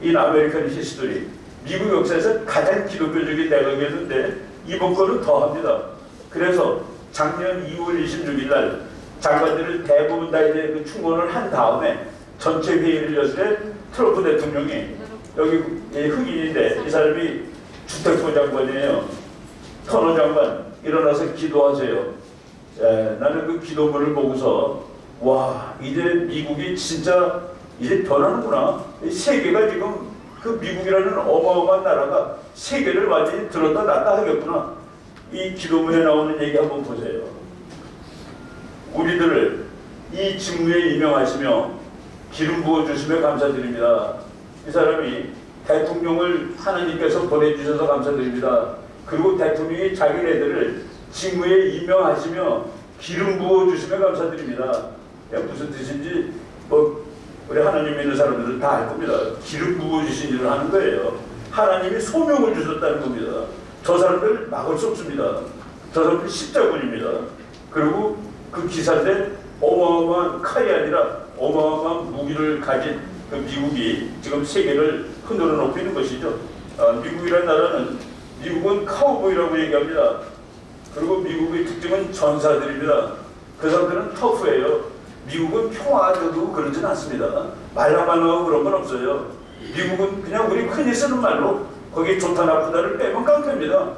in American history. 미국 역사에서 가장 기독교적인 내각이었는데 이번 거는 더합니다. 그래서 작년 2월 26일 날 장관들을 대부분 다 이제 그 충원을 한 다음에 전체 회의를 열 때 트럼프 대통령이 여기 흑인인데 이 사람이 주택부 장관이에요. 터너 장관 일어나서 기도하세요. 나는 그 기도문을 보고서 와 이제 미국이 진짜 이제 변하는구나. 세계가 지금 그 미국이라는 어마어마한 나라가 세계를 완전히 들었다 놨다 하겠구나. 이 기도문에 나오는 얘기 한번 보세요. 우리들을 이 직무에 임명하시며 기름 부어주시며 감사드립니다. 이 사람이 대통령을 하나님께서 보내주셔서 감사드립니다. 그리고 대통령이 자기네들을 직무에 임명하시며 기름 부어주시며 감사드립니다. 무슨 뜻인지 뭐 우리 하나님 믿는 사람들은 다 알 겁니다. 기름 부어주신 일을 하는 거예요. 하나님이 소명을 주셨다는 겁니다. 저 사람들 막을 수 없습니다. 저 사람들 십자군입니다. 그리고 그 기사인데 어마어마한 칼이 아니라 어마어마한 무기를 가진 그 미국이 지금 세계를 흔들어 놓고 있는 것이죠. 미국이라는 나라는 미국은 카우보이라고 얘기합니다. 그리고 미국의 특징은 전사들입니다. 그 사람들은 터프예요. 미국은 평화적이고 그러진 않습니다. 말랑말랑하고 그런 건 없어요. 미국은 그냥 우리 흔히 쓰는 말로 거기 좋다 나쁘다를 빼면 깡패입니다.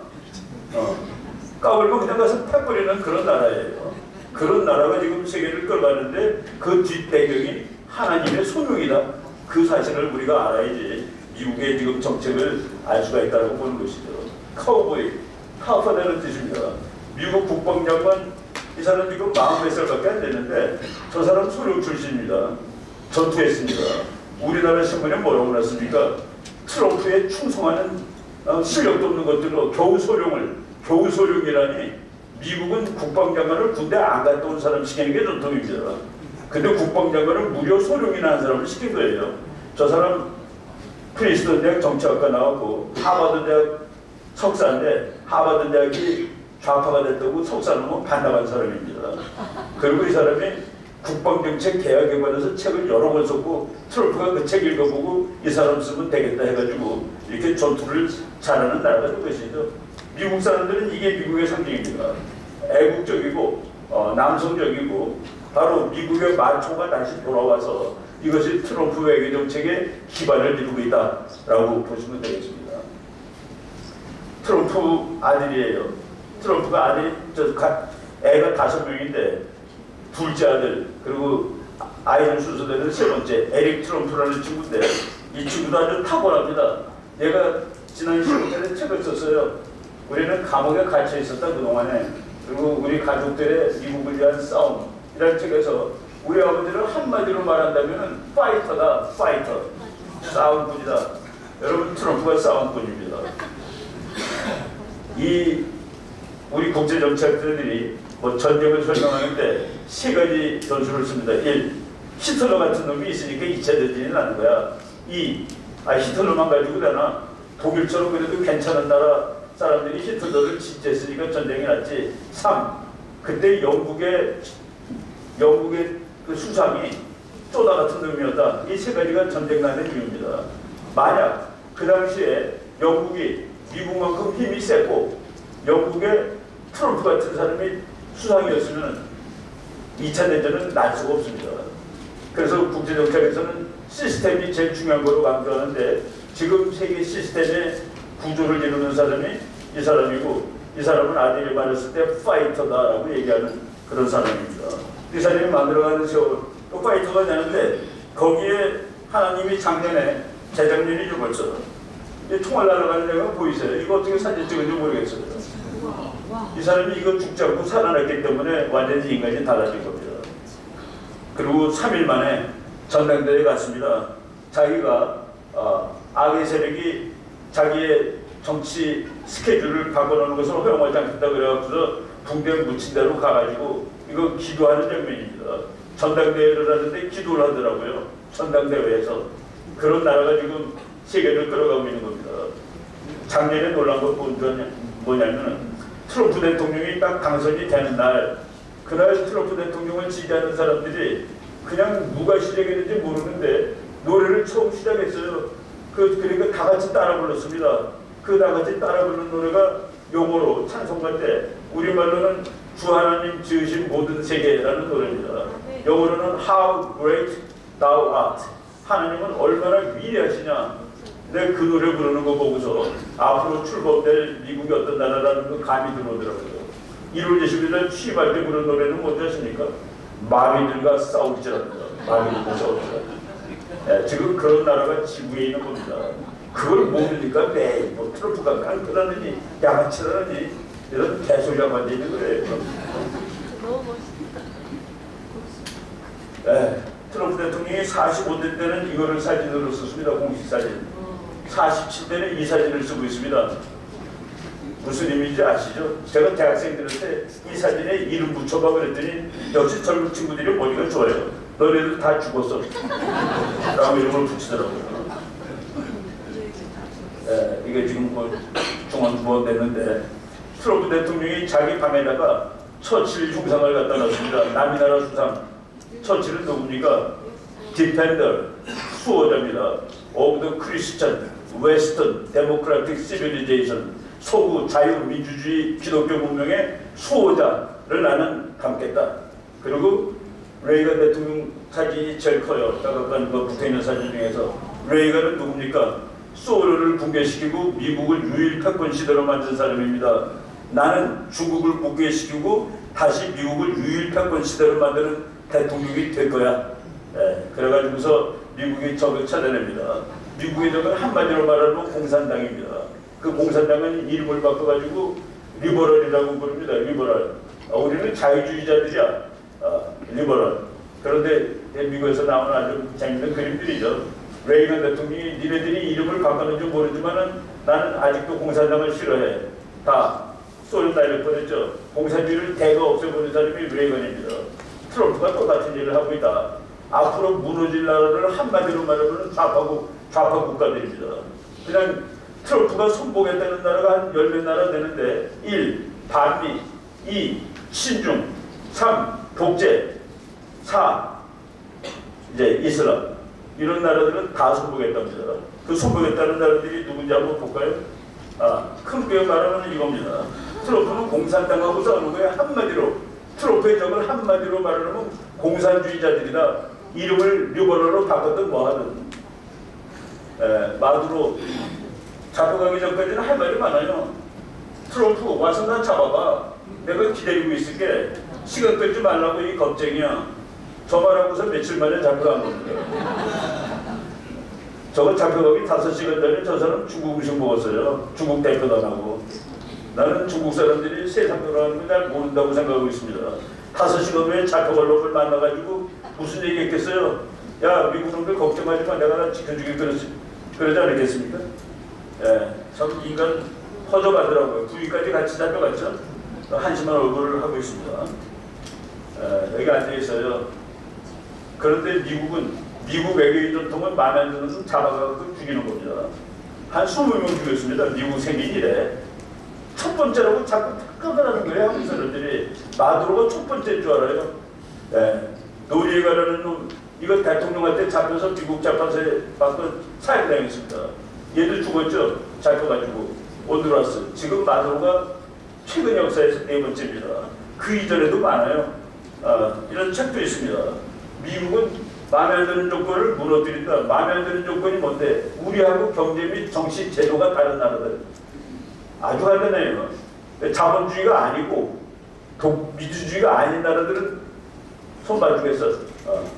까불면 그냥 가서 패버리는 그런 나라예요. 그런 나라가 지금 세계를 끌어가는데 그 뒷배경이 하나님의 소명이다. 그 사실을 우리가 알아야지 미국의 지금 정책을 알 수가 있다고 보는 것이죠. 카우보이, 타파라는 뜻입니다. 미국 국방장관 이 사람 지금 40몇 살밖에 안 되는데 저 사람 소령 출신입니다. 전투했습니다. 우리나라 신문에 뭐라고 났습니까? 트럼프에 충성하는 실력도 없는 것들로 겨우 소룡이라니 미국은 국방장관을 군대 안 갔다 온 사람 시키는 게 전통입니다. 근데 국방장관을 무려 소룡이나 한 사람을 시킨 거예요. 저 사람 프린스턴 대학 정치학과 나왔고 하버드 대학 석사인데 하버드 대학이 좌파가 됐다고 석사는 반납한 사람입니다. 그리고 이 사람이 국방정책 개혁에 관해서 책을 여러 권 썼고 트럼프가 그 책 읽어보고 이 사람 쓰면 되겠다 해가지고 이렇게 전투를 잘하는 나라가 된 것이죠. 미국 사람들은 이게 미국의 상징입니다. 애국적이고 남성적이고 바로 미국의 마초가 다시 돌아와서 이것이 트럼프 외교 정책의 기반을 이루고 있다라고 보시면 되겠습니다. 트럼프 아들이에요. 트럼프가 아들이 애가 5명인데 둘째 아들 그리고 아이들 순서대로 세 번째 에릭 트럼프라는 친구인데 이 친구도 아주 탁월합니다. 얘가 지난 10월달에 책을 썼어요. 우리는 감옥에 갇혀 있었다 그동안에. 그리고 우리 가족들의 미국을 위한 싸움 이라는 책에서 우리 아버지를 한마디로 말한다면 파이터다. 파이터. 싸움꾼이다. 여러분 트럼프가 싸움꾼입니다. 이 우리 국제정치학자들이 전쟁을 설명하는데 3가지 전술을 씁니다. 1. 히틀러 같은 놈이 있으니까 2차 대전이 나는 거야. 2. 히틀러만 가지고 되나? 독일처럼 그래도 괜찮은 나라 사람들이 히틀러를 지지했으니까 전쟁이 났지. 3. 그때 영국의 그 수상이 쪼다 같은 놈이었다. 이 3가지가 전쟁 나는 이유입니다. 만약 그 당시에 영국이 미국만큼 힘이 세고 영국의 트럼프 같은 사람이 수상이었으면 2차 대전은 날 수가 없습니다. 그래서 국제정책에서는 시스템이 제일 중요한 거로 강조하는데 지금 세계 시스템의 구조를 이루는 사람이 이 사람이고 이 사람은 아들이 말했을 때 파이터다라고 얘기하는 그런 사람입니다. 이 사람이 만들어가는 세월 또 파이터가 되는데 거기에 하나님이 작년에 재작년이죠 벌써 이 총알 날아가는 데가 보이세요? 이거 어떻게 사진 찍은지 모르겠어요. 이 사람이 이거 죽지 않고 살아났기 때문에 완전히 인간이 달라진 겁니다. 그리고 3일 만에 전당대회에 갔습니다. 자기가 악의 세력이 자기의 정치 스케줄을 바꿔놓는 것을 허용하지 않겠다 그래가지고 붕대 묻힌 대로 가가지고 이거 기도하는 장면입니다. 전당대회를 하는데 기도를 하더라고요. 전당대회에서. 그런 나라가 지금 세계를 끌어가고 있는 겁니다. 작년에 놀란 건 뭐냐면 트럼프 대통령이 딱 당선이 되는 날 그날 트럼프 대통령을 지지하는 사람들이 그냥 누가 시작했는지 모르는데 노래를 처음 시작했어요. 그러니까 다 같이 따라 불렀습니다. 그 다 같이 따라 부르는 노래가 영어로 찬송가 때 우리말로는 주 하나님 지으신 모든 세계라는 노래입니다. 영어로는 How Great Thou Art. 하나님은 얼마나 위대하시냐. 근데 그 노래 부르는 거 보고서 앞으로 출범될 미국이 어떤 나라라는 거 감이 들어오더라고요. 1월 20일 취임할 때 부른 노래는 뭔지 아십니까? 마귀들과 싸우지랍니다. 마귀들과 싸우지랍니다. 지금 그런 나라가 지구에 있는 겁니다. 그걸 모르니까 매일 트럼프가 깡패라느니 양아치라느니 이런 개소리가 만드는 거예요. 너무 멋있다. 트럼프 대통령이 45대 때는 이거를 사진으로 썼습니다. 공식 사진. 47대는 이 사진을 쓰고 있습니다. 무슨 의미인지 아시죠? 제가 대학생들한테 이 사진에 이름 붙여봐 그랬더니 역시 젊은 친구들이 머리가 좋아요. 너네들 다 죽었어. 라고 이름을 붙이더라고요. 이게 지금 중앙주범 됐는데 트럼프 대통령이 자기 방에다가 처칠 흉상을 갖다 놨습니다. 남이나라 수상. 처칠은 누굽니까? 디펜더, 수호자입니다. of the Christian Western Democratic Civilization, 소구 자유민주주의 기독교 문명의 수호자를 나는 담겠다. 그리고 레이건 대통령 사진이 제일 커요. 약간 붙어있는 사진 중에서 레이건은 누굽니까? 소련을 붕괴시키고 미국을 유일 패권 시대로 만든 사람입니다. 나는 중국을 붕괴시키고 다시 미국을 유일 패권 시대로 만드는 대통령이 될 거야. 그래가지고서 미국이 적을 찾아냅니다. 미국의 적은 한마디로 말하면 공산당입니다. 그 공산당은 이름을 바꿔가지고 리버럴이라고 부릅니다. 리버럴. 우리는 자유주의자들이야. 리버럴. 그런데 미국에서 나오는 아주 재밌는 그림들이죠. 레이건 대통령이 니네들이 이름을 바꿨는지 모르지만은 나는 아직도 공산당을 싫어해. 다 소련 날릴 뻔했죠. 공산주의를 대거 없애버린 사람이 레이건입니다. 트럼프가 똑같은 일을 하고 있다. 앞으로 무너질 나라를 한마디로 말하면 좌파 국가들입니다. 그냥 트럼프가 선봉했다는 나라가 한 10몇 나라 되는데 1. 반미 2. 신중 3. 독재 4. 이제 이슬람 이런 나라들은 다 선봉했답니다. 그 선봉했다는 나라들이 누군지 한번 볼까요? 큰 뼈 말하면 이겁니다. 트럼프는 공산당하고 싸우는 거에 한마디로 트럼프의 적을 한마디로 말하면 공산주의자들이다. 이름을 리버럴로 바꿨든 뭐하든 마두로 잡혀가기 전까지는 할 말이 많아요. 트럼프 와서 나 잡아봐. 내가 기다리고 있을게. 시간 끌지 말라고 이 겁쟁이야. 저 말하고서 며칠 만에 잡혀간 겁니다. 저거 잡혀가기 5시간 전에 저 사람 중국 음식 먹었어요. 중국 대표단하고. 나는 중국 사람들이 세상 돌아가는 걸 잘 모른다고 생각하고 있습니다. 5시간 후에 잡혀갈 놈을 만나가지고 무슨 얘기 했겠어요? 야, 미국 놈들 걱정하지 마. 내가 나 지켜주길 그러지 않겠습니까? 예, 참 인간 허접하더라고요. 9위까지 같이 잡혀갔죠? 한심한 얼굴을 하고 있습니다. 여기 앉아있어요. 그런데 미국 외교인 전통은 마음에 안 드는 놈 잡아가지고 죽이는 겁니다. 한 20명 죽였습니다. 미국 생긴 이래. 첫 번째라고 자꾸 특급을 하는 거예요. 한국 사람들이. 마두로가 첫 번째인 줄 알아요. 노리에가라는 놈, 이거 대통령한테 잡혀서 미국 재판소에 받고 사형당했습니다. 얘도 죽었죠. 잡혀가지고 온두라스. 지금 마두로가 최근 역사에서 4번째입니다. 그 이전에도 많아요. 이런 책도 있습니다. 미국은 마음에 안 드는 조건을 무너뜨린다. 마음에 안 드는 조건이 뭔데? 우리하고 경제 및 정치 제도가 다른 나라들. 아주 간단해요. 자본주의가 아니고 민주주의가 아닌 나라들은 손봐주겠어.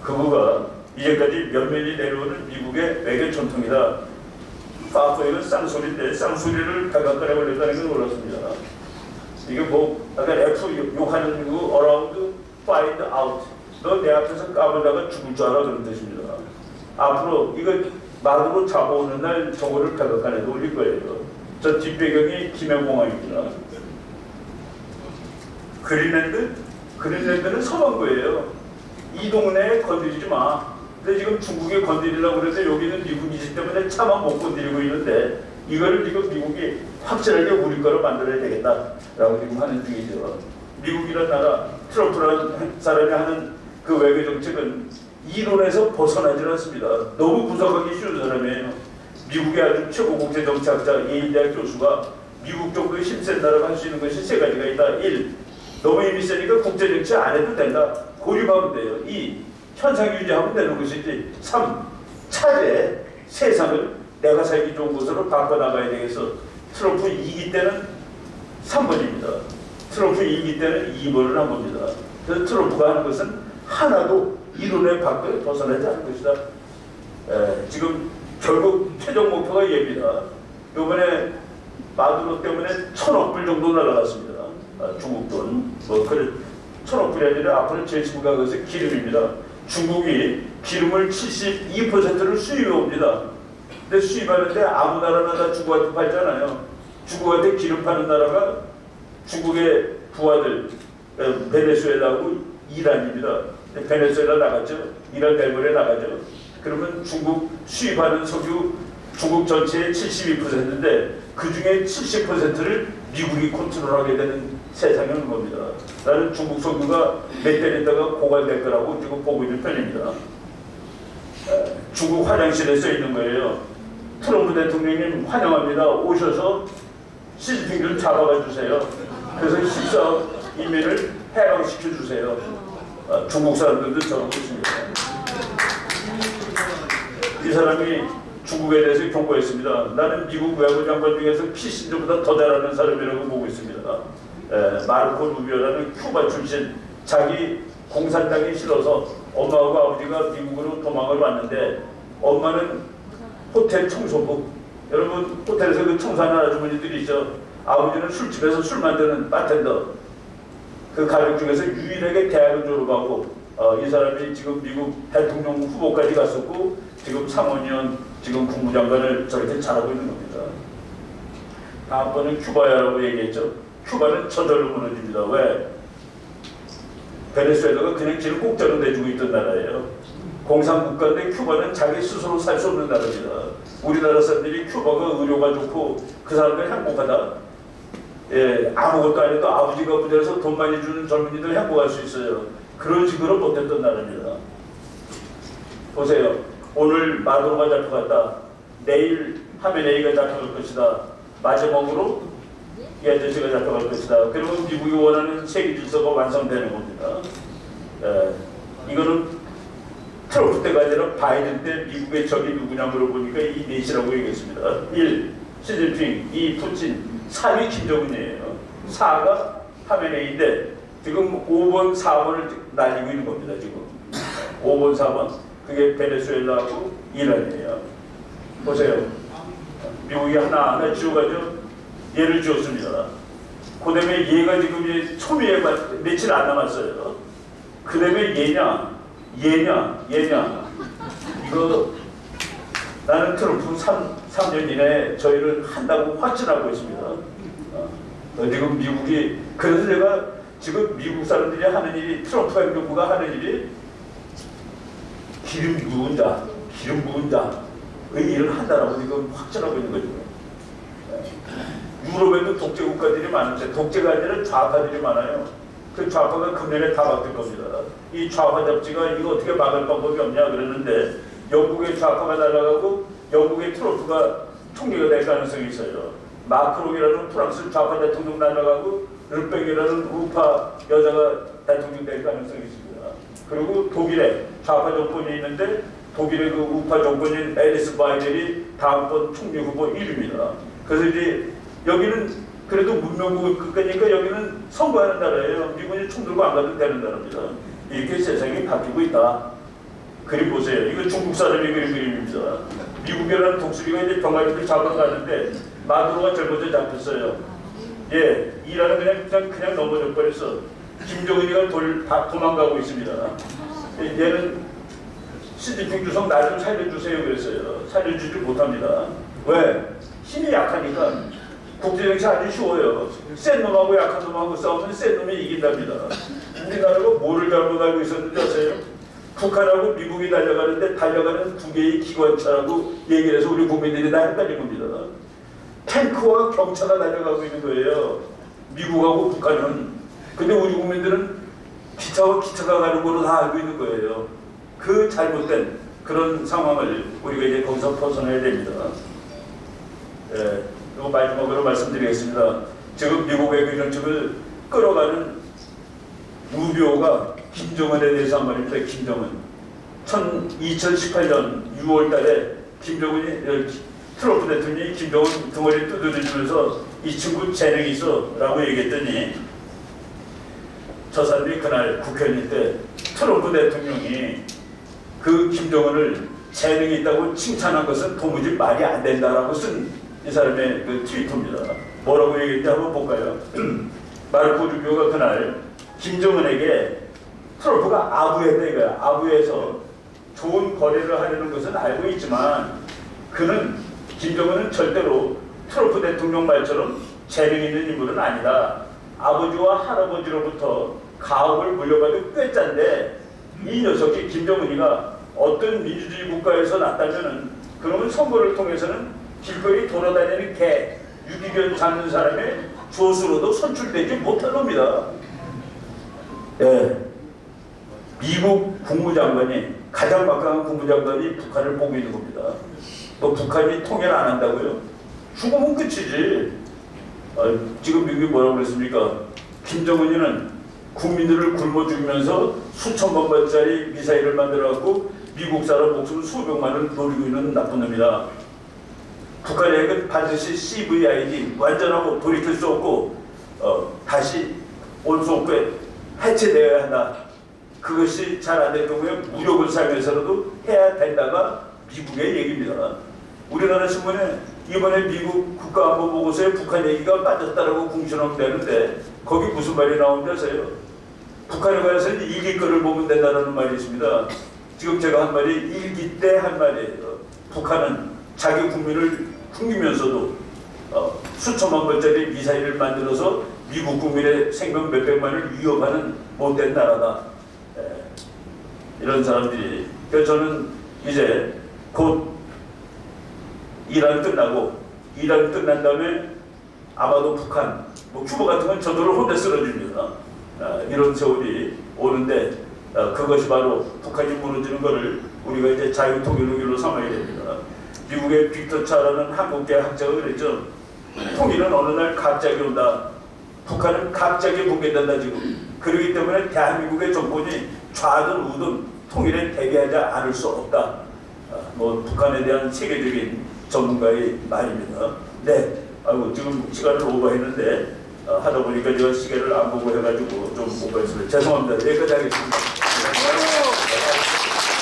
그거가 이제까지 면면이 내려오는 미국의 외교 전통이다. 파포에는 쌍소리인데 쌍소리를 백악관에 걸렸다는 건 몰랐습니다. 이게 뭐 아까 F 욕하는 거 around find out. 너 내 앞에서 까불다가 죽을 줄 알아 그런 뜻입니다. 앞으로 이거 마두로 잡아오는 날 저거를 백악관에 올릴 거예요. 저 뒷배경이 김해공항입니다. 그린랜드는 서반구예요. 이 동네에 건드리지 마. 근데 지금 중국에 건드리려고 그래서 여기는 미국이기 때문에 차마 못 건드리고 있는데 이거를 지금 미국이 확실하게 우리 거로 만들어야 되겠다라고 지금 하는 중이죠. 미국이라는 나라, 트럼프라는 사람이 하는 그 외교 정책은 이론에서 벗어나질 않습니다. 너무 분석하기 쉬운 사람이에요. 미국의 아주 최고 국제 정치학자 예일대학 교수가 미국 정도의 힘센 나라가 할 수 있는 것이 3가지가 있다. 1. 너무 힘이 세니까 국제 정치 안 해도 된다. 고립하면 돼요. 2. 현상 유지하면 되는 것이지. 3. 차제 세상을 내가 살기 좋은 곳으로 바꿔나가야 되겠어. 트럼프 2기 때는 3번입니다. 트럼프 2기 때는 2번을 한 겁니다. 그래서 트럼프가 하는 것은 하나도 이론의 밖을 벗어나지 않은 것이다. 지금 결국 최종 목표가 얘입니다. 이번에 마두로 때문에 1,000억 불 정도 날아갔습니다. 중국 돈. 뭐 그래 1,000억 불이 아니라 앞으로 제일 중요한 것은 기름입니다. 중국이 기름을 72%를 수입해 옵니다. 근데 수입하는데 아무 나라나 다 중국한테 팔잖아요. 중국한테 기름 파는 나라가 중국의 부하들 베네수엘라하고 이란입니다. 베네수엘라 나갔죠. 이란 내버려 나가죠. 그러면 중국 수입하는 석유 중국 전체의 72%인데 그 중에 70%를 미국이 컨트롤하게 되는 세상이 오는 겁니다. 나는 중국 석유가 몇 달 있다가 고갈될 거라고 지금 보고 있는 편입니다. 중국 화장실에 써 있는 거예요. 트럼프 대통령님 환영합니다. 오셔서 시진핑을 잡아가 주세요. 그래서 14억 인민을 해방시켜 주세요. 중국 사람들도 저러고 있습니다. 이 사람이 중국에 대해서 경고했습니다. 나는 미국 외무장관 중에서 키신저보다 더 잘하는 사람이라고 보고 있습니다. 마르코 루비오라는 큐바 출신, 자기 공산당이 싫어서 엄마하고 아버지가 미국으로 도망을 왔는데 엄마는 호텔 청소부. 여러분 호텔에서 그 청소하는 아주머니들이 있죠. 아버지는 술집에서 술 만드는 바텐더. 그 가족 중에서 유일하게 대학을 졸업하고 이 사람이 지금 미국 대통령 후보까지 갔었고 지금 상원의원 지금 국무장관을 저렇게 잘하고 있는 겁니다. 다음번은 큐바야라고 얘기했죠. 큐바는 저절로 무너집니다. 왜? 베네수엘라가 그냥 지를 공짜로 내주고 있던 나라예요. 공산국가인데 큐바는 자기 스스로 살 수 없는 나라입니다. 우리나라 사람들이 큐바가 의료가 좋고 그 사람들 행복하다. 예, 아무것도 안 해도 아버지가 부자라서 돈 많이 주는 젊은이들 행복할 수 있어요. 그런 식으로 못했던 나라입니다. 보세요. 오늘 마두로가 잡혀갔다. 내일 하메네이가 잡혀갈 것이다. 마지막으로 이 아저씨가 잡혀갈 것이다. 그러면 미국이 원하는 세계 질서가 완성되는 겁니다. 이거는 트럼프 때가 아니라 바이든 때 미국의 적이 누구냐 물어보니까 이 넷이라고 얘기했습니다. 1. 시진핑, 2. 푸틴, 3위 김정은이에요. 4가 하메네이인데 지금 5번, 4번을 날리고 있는 겁니다. 지금 5번, 4번 그게 베네수엘라하고 이란이에요. 보세요. 미국이 하나하나 지어가지고 예를 지었습니다. 그 다음에 얘가 지금 이제 초미에 며칠 안 남았어요. 그 다음에 얘냐 이거 나는 트럼프 3년 이내에 저희를 한다고 확신하고 있습니다. 지금 미국이 그래서 제가 지금 미국 사람들이 하는 일이 트럼프 행정부가 하는 일이 기름 부은 자의 일을 한다라고 지금 확신하고 있는 거죠. 유럽에도 독재 국가들이 많은데 독재가 아니라 좌파들이 많아요. 그 좌파가 금년에 다 바뀔 겁니다. 이 좌파 잡지가 이거 어떻게 막을 방법이 없냐 그러는데 영국의 좌파가 날아가고 영국의 트럼프가 총리가 될 가능성이 있어요. 마크롱이라는 프랑스 좌파 대통령 날아가고 르팽이라는 우파 여자가 대통령 될 가능성이 있습니다. 그리고 독일에 좌파 정권이 있는데 독일의 그 우파 정권인 앨리스 바이델이 다음번 총리 후보 1위입니다. 그래서 이제 여기는 그래도 문명국이니까 여기는 선거하는 나라예요. 미국이 총 들고 안 가도 되는 나라입니다. 이렇게 세상이 바뀌고 있다. 그림 보세요. 이거 중국 사람이 그린 그림입니다. 미국이라는 독수리가 이제 병아리를 잡아가는데 마두로가 제일 먼저 잡혔어요. 예, 이란은 그냥 넘어져 버렸어. 김정은이가 다 도망가고 있습니다. 얘는 시진핑 주석 나 좀 살려주세요 그랬어요. 살려주지 못합니다. 왜? 힘이 약하니까. 국제정치 아주 쉬워요. 센 놈하고 약한 놈하고 싸우면 센 놈이 이긴답니다. 우리나라가 뭐를 잘못 알고 있었는지 아세요? 북한하고 미국이 달려가는데 달려가는 두 개의 기관차라고 얘기를 해서 우리 국민들이 다 헷갈린 겁니다. 탱크와 경차가 달려가고 있는 거예요. 미국하고 북한은. 근데 우리 국민들은 기차와 기차가 가는 거로 다 알고 있는 거예요. 그 잘못된 그런 상황을 우리가 이제 거기서 벗어나야 됩니다. 예, 그리고 마지막으로 말씀드리겠습니다. 지금 미국 외교 정책을 끌어가는 루비오가 김정은에 대해서 한 말입니다. 김정은. 2018년 6월 달에 트럼프 대통령이 김정은 덩어리 두드려주면서 이 친구 재능이 있어 라고 얘기했더니 저 사람이 그날 국회의원 때 트럼프 대통령이 그 김정은을 재능이 있다고 칭찬한 것은 도무지 말이 안 된다라고 쓴 이 사람의 그 트위터입니다. 뭐라고 얘기했는지 한번 볼까요? 마르코 루비오가 그날 김정은에게 트럼프가 아부했다 이거야. 아부해서 좋은 거래를 하려는 것은 알고 있지만 그는 김정은은 절대로 트럼프 대통령 말처럼 재능 있는 인물은 아니다. 아버지와 할아버지로부터 가업을 물려받은 꾀짠데 이 녀석이 김정은이가 어떤 민주주의 국가에서 났다면은 그러면 선거를 통해서는 길거리 돌아다니는 개, 유기견 잡는 사람의 조수로도 선출되지 못할 놈이다. 예. 미국 국무장관이 가장 막강한 국무장관이 북한을 보고 있는 겁니다. 뭐 북한이 통일 안 한다고요? 죽으면 끝이지. 지금 미국이 뭐라고 그랬습니까? 김정은이는 국민들을 굶어 죽이면서 수천만 발짜리 미사일을 만들어갖고 미국 사람 목숨 수백만을 노리고 있는 나쁜 놈이다. 북한에게 반드시 CVID 완전하고 돌이킬 수 없고 다시 올 수 없고 해체되어야 한다. 그것이 잘 안 될 경우에 무력을 사용해서라도 해야 된다가 미국의 얘기입니다. 우리나라 신문에 이번에 미국 국가안보보고서에 북한 얘기가 빠졌다라고 궁시렁대는데 거기 무슨 말이 나오는지 아세요? 북한에 관해서는 일기 거를 보면 된다는 말이 있습니다. 지금 제가 한 말이 일기 때 한 말이에요. 북한은 자기 국민을 숨기면서도 수천만 벌짜리 미사일을 만들어서 미국 국민의 생명 몇백만을 위협하는 못된 나라다. 이런 사람들이. 그래서 저는 이제 곧 이란 끝난 다음에 아마도 북한, 뭐 큐바 같은 건 저절로 혼자 쓰러집니다. 이런 세월이 오는데 그것이 바로 북한이 무너지는 것을 우리가 이제 자유통일의 길로 삼아야 됩니다. 미국의 빅터 차라는 한국계 학자가 그랬죠. 통일은 어느 날 갑자기 온다. 북한은 갑자기 붕괴된다 지금. 그렇기 때문에 대한민국의 정권이 좌든 우든 통일에 대비하지 않을 수 없다. 뭐 북한에 대한 세계적인 전문가의 말입니다. 네, 아이고 지금 시간을 오버했는데 하다 보니까 제가 시계를 안 보고 해가지고 좀 오버했습니다. 죄송합니다. 여기까지 하겠습니다.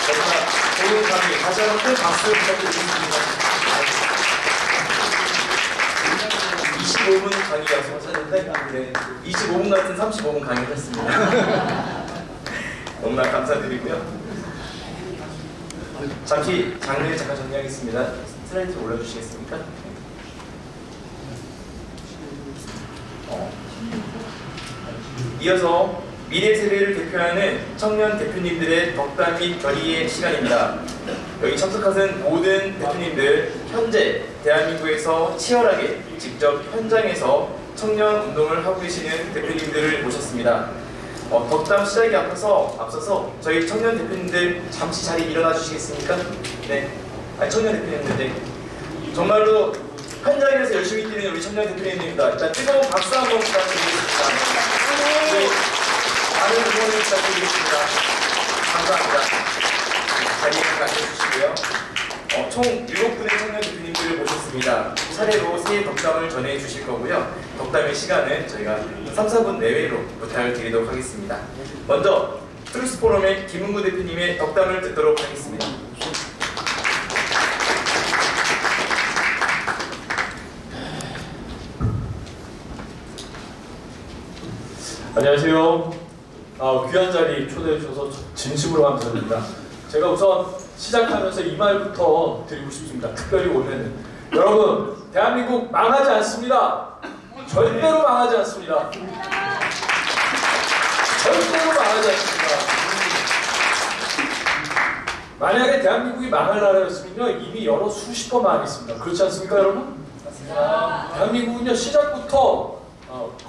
정말 좋은 강의 다시 한번 큰 박수 부탁드리겠습니다. 25분 강의 약속하셨는데 네, 25분 같은 35분 강의를 했습니다. 너무나 감사드리고요. 잠시 장르 잠깐 정리하겠습니다. 슬라이드 올려주시겠습니까? 이어서 미래 세대를 대표하는 청년 대표님들의 덕담 및 결의의 시간입니다. 여기 참석하신 모든 대표님들 현재 대한민국에서 치열하게 직접 현장에서 청년 운동을 하고 계시는 대표님들을 모셨습니다. 덕담 시작에 앞서서 저희 청년 대표님들 잠시 자리에 일어나 주시겠습니까? 네. 청년 대표님들, 네. 정말로 현장에서 열심히 뛰는 우리 청년 대표님입니다. 일단 뜨거운 박수 한번 부탁드리겠습니다. 네. 많은 응원을 부탁드리겠습니다. 감사합니다. 자리에 앉아주시고요. 총 7분의 청년 대표님들을 모셨습니다. 차례로 새 덕담을 전해주실 거고요. 덕담의 시간은 저희가 3, 4분 내외로 부탁을 드리도록 하겠습니다. 먼저 트루스포럼의 김은구 대표님의 덕담을 듣도록 하겠습니다. 안녕하세요. 귀한 자리 초대해 주셔서 진심으로 감사드립니다. 제가 우선 시작하면서 이 말부터 드리고 싶습니다. 특별히 오늘은 여러분, 대한민국 망하지 않습니다. 절대로 망하지 않습니다. 절대로 망하지 않습니다. 만약에 대한민국이 망할 나라였으면요 이미 여러 수십 번 망했습니다. 그렇지 않습니까, 여러분? 대한민국은요 시작부터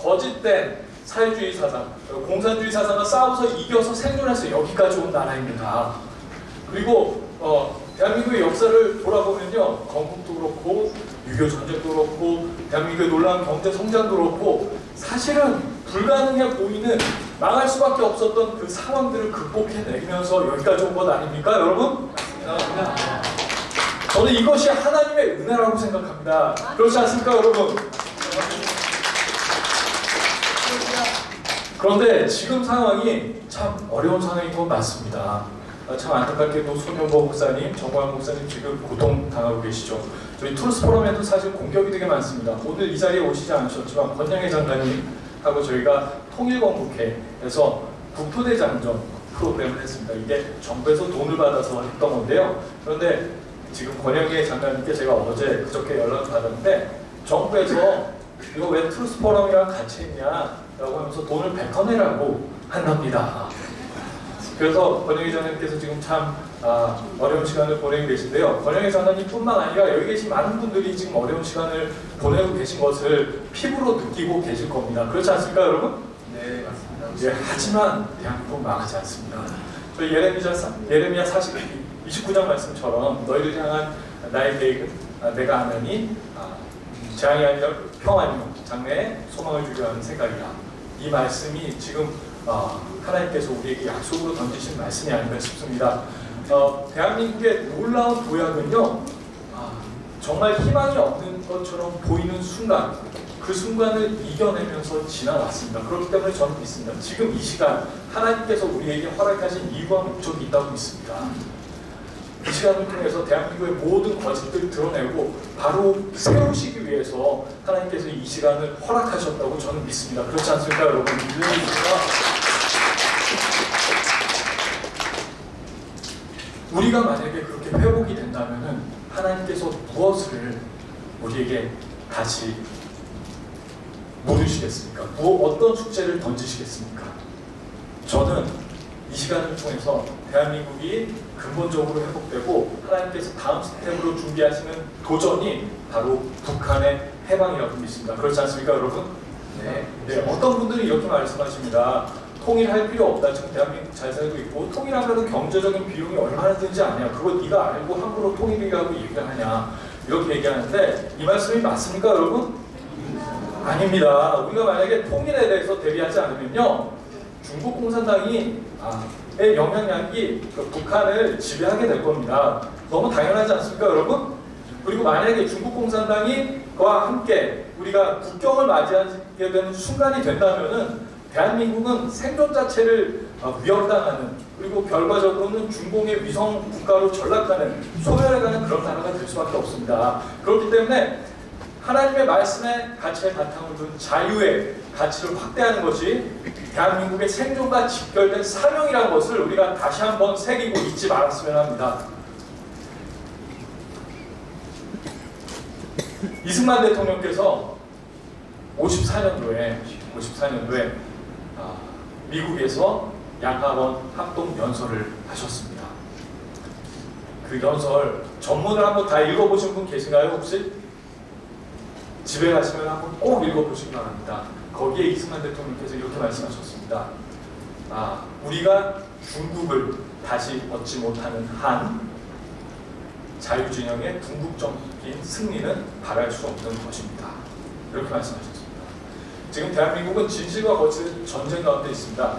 거짓된 사회주의 사상, 공산주의 사상과 싸워서 이겨서 생존해서 여기까지 온 나라입니다. 그리고 대한민국의 역사를 돌아보면요 건국도 그렇고 6.25 전쟁도 그렇고 대한민국의 놀라운 경제 성장도 그렇고 사실은 불가능해 보이는 망할 수밖에 없었던 그 상황들을 극복해내면서 여기까지 온 것 아닙니까, 여러분? 저는 이것이 하나님의 은혜라고 생각합니다. 그렇지 않습니까, 여러분? 그런데 지금 상황이 참 어려운 상황인 건 맞습니다. 참 안타깝게도 손현보 목사님, 정광 목사님 지금 고통당하고 계시죠. 저희 트루스포럼에도 사실 공격이 되게 많습니다. 오늘 이 자리에 오시지 않으셨지만 권양혜 장관님하고 저희가 통일건국회에서 국토대장정 프로그램을 했습니다. 이게 정부에서 돈을 받아서 했던 건데요. 그런데 지금 권양혜 장관님께 제가 어제 그저께 연락을 받았는데 정부에서 이거 왜 트루스포럼이랑 같이 했냐 라고 하면서 돈을 뱉어내라고 한답니다. 그래서 권영희 장관님께서 지금 참 어려운 시간을 보내고 계신데요. 권영희 장관님뿐만 아니라 여기 계신 많은 분들이 지금 어려운 시간을 보내고 계신 것을 피부로 느끼고 계실 겁니다. 그렇지 않습니까, 여러분? 네, 맞습니다. 예, 하지만 대한민국은 망하지 않습니다. 저희 예레미야 29장 말씀처럼 너희를 향한 나의 계획은 내가 하나니 재앙이 아니라 평안이요 장래에 소망을 주려 하는 생각이다. 이 말씀이 지금 하나님께서 우리에게 약속으로 던지신 말씀이 아닌가 싶습니다. 대한민국의 놀라운 도약은요 정말 희망이 없는 것처럼 보이는 순간 그 순간을 이겨내면서 지나왔습니다. 그렇기 때문에 저는 믿습니다. 지금 이 시간 하나님께서 우리에게 허락하신 이유와 목적이 있다고 믿습니다. 이 시간을 통해서 대한민국의 모든 거짓들을 드러내고 바로 세우시기 위해서 하나님께서 이 시간을 허락하셨다고 저는 믿습니다. 그렇지 않습니까, 여러분? 우리가 만약에 그렇게 회복이 된다면은 하나님께서 무엇을 우리에게 다시 물으시겠습니까? 어떤 숙제를 던지시겠습니까? 저는 이 시간을 통해서 대한민국이 근본적으로 회복되고 하나님께서 다음 스텝으로 준비하시는 도전이 바로 북한의 해방이라고 믿습니다. 그렇지 않습니까, 여러분? 네. 어떤 분들이 이렇게 말씀하십니다. 통일할 필요 없다. 지금 대한민국 잘 살고 있고 통일하면 경제적인 비용이 얼마나 드는지 아냐. 그거 네가 알고 함부로 통일이라고 얘기를 하냐. 이렇게 얘기하는데 이 말씀이 맞습니까, 여러분? 아닙니다. 우리가 만약에 통일에 대해서 대비하지 않으면요, 중국 공산당이 의 영향력이 북한을 지배하게 될 겁니다. 너무 당연하지 않습니까, 여러분? 그리고 만약에 중국 공산당이 그와 함께 우리가 국경을 맞이하게 되는 순간이 된다면은 대한민국은 생존 자체를 위협당하는, 그리고 결과적으로는 중공의 위성 국가로 전락하는, 소멸해가는 그런 나라가 될 수밖에 없습니다. 그렇기 때문에 하나님의 말씀의 가치에 바탕을 둔 자유의 가치를 확대하는 것이 대한민국의 생존과 직결된 사명이라는 것을 우리가 다시 한번 새기고 잊지 말았으면 합니다. 이승만 대통령께서 54년도에 미국에서 양화원 합동 연설을 하셨습니다. 그 연설 전문을 한번 다 읽어보신 분 계신가요, 혹시? 집에 가시면 한번 꼭 읽어보시기 바랍니다. 거기에 이승만 대통령께서 이렇게 말씀하셨습니다. 우리가 중국을 다시 얻지 못하는 한 자유진영의 궁극적인 승리는 바랄 수 없는 것입니다. 이렇게 말씀하셨습니다. 지금 대한민국은 진실과 거짓의 전쟁 가운데 있습니다.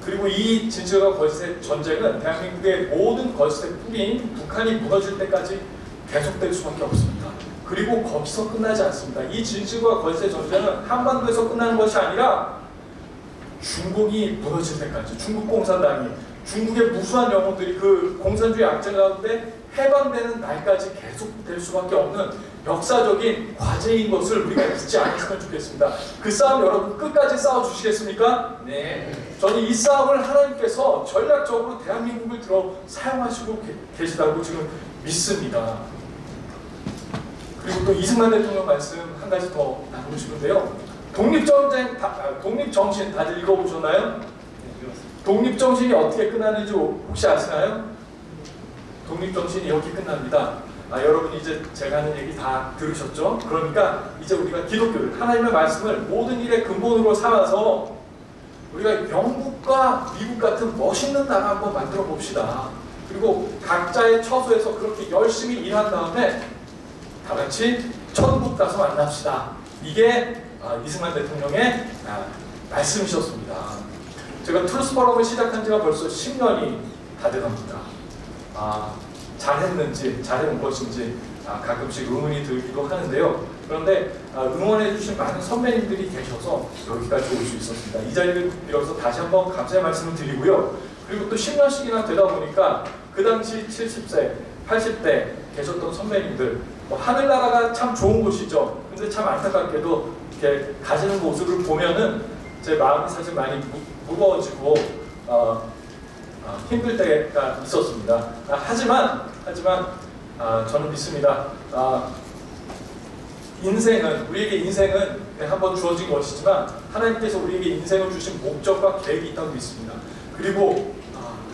그리고 이 진실과 거짓의 전쟁은 대한민국의 모든 거짓의 뿌리인 북한이 무너질 때까지 계속될 수밖에 없습니다. 그리고 거기서 끝나지 않습니다. 이 진실과 거짓의 전쟁은 한반도에서 끝나는 것이 아니라 중국이 무너질 때까지, 중국 공산당이, 중국의 무수한 영혼들이 그 공산주의 악재 가운데 해방되는 날까지 계속될 수밖에 없는 역사적인 과제인 것을 우리가 잊지 않았으면 좋겠습니다. 그 싸움 여러분 끝까지 싸워주시겠습니까? 네. 저는 이 싸움을 하나님께서 전략적으로 대한민국을 들어 사용하시고 계시다고 지금 믿습니다. 그리고 또 이승만 대통령 말씀 한 가지 더 나누고 싶은데요. 독립정신 다들 읽어보셨나요? 독립정신이 어떻게 끝나는지 혹시 아시나요? 독립정신이 이렇게 끝납니다. 여러분 이제 제가 하는 얘기 다 들으셨죠? 그러니까 이제 우리가 기독교를, 하나님의 말씀을 모든 일의 근본으로 삼아서 우리가 영국과 미국 같은 멋있는 나라 한번 만들어 봅시다. 그리고 각자의 처소에서 그렇게 열심히 일한 다음에 다 같이 천국 가서 만납시다. 이게 이승만 대통령의 말씀이셨습니다. 제가 트루스 포럼을 시작한 지가 벌써 10년이 다 돼갑니다. 잘했는지, 잘해온 것인지 가끔씩 의문이 들기도 하는데요. 그런데 응원해 주신 많은 선배님들이 계셔서 여기까지 올 수 있었습니다. 이 자리를 빌어서 다시 한번 감사의 말씀을 드리고요. 그리고 또 10년씩이나 되다 보니까 그 당시 70세, 80대 계셨던 선배님들, 하늘나라가 참 좋은 곳이죠. 근데 참 안타깝게도 이렇게 가시는 모습을 보면은 제 마음이 사실 많이 무거워지고 힘들 때가 있었습니다. 하지만 저는 믿습니다. 우리에게 인생은 한번 주어진 것이지만 하나님께서 우리에게 인생을 주신 목적과 계획이 있다고 믿습니다. 그리고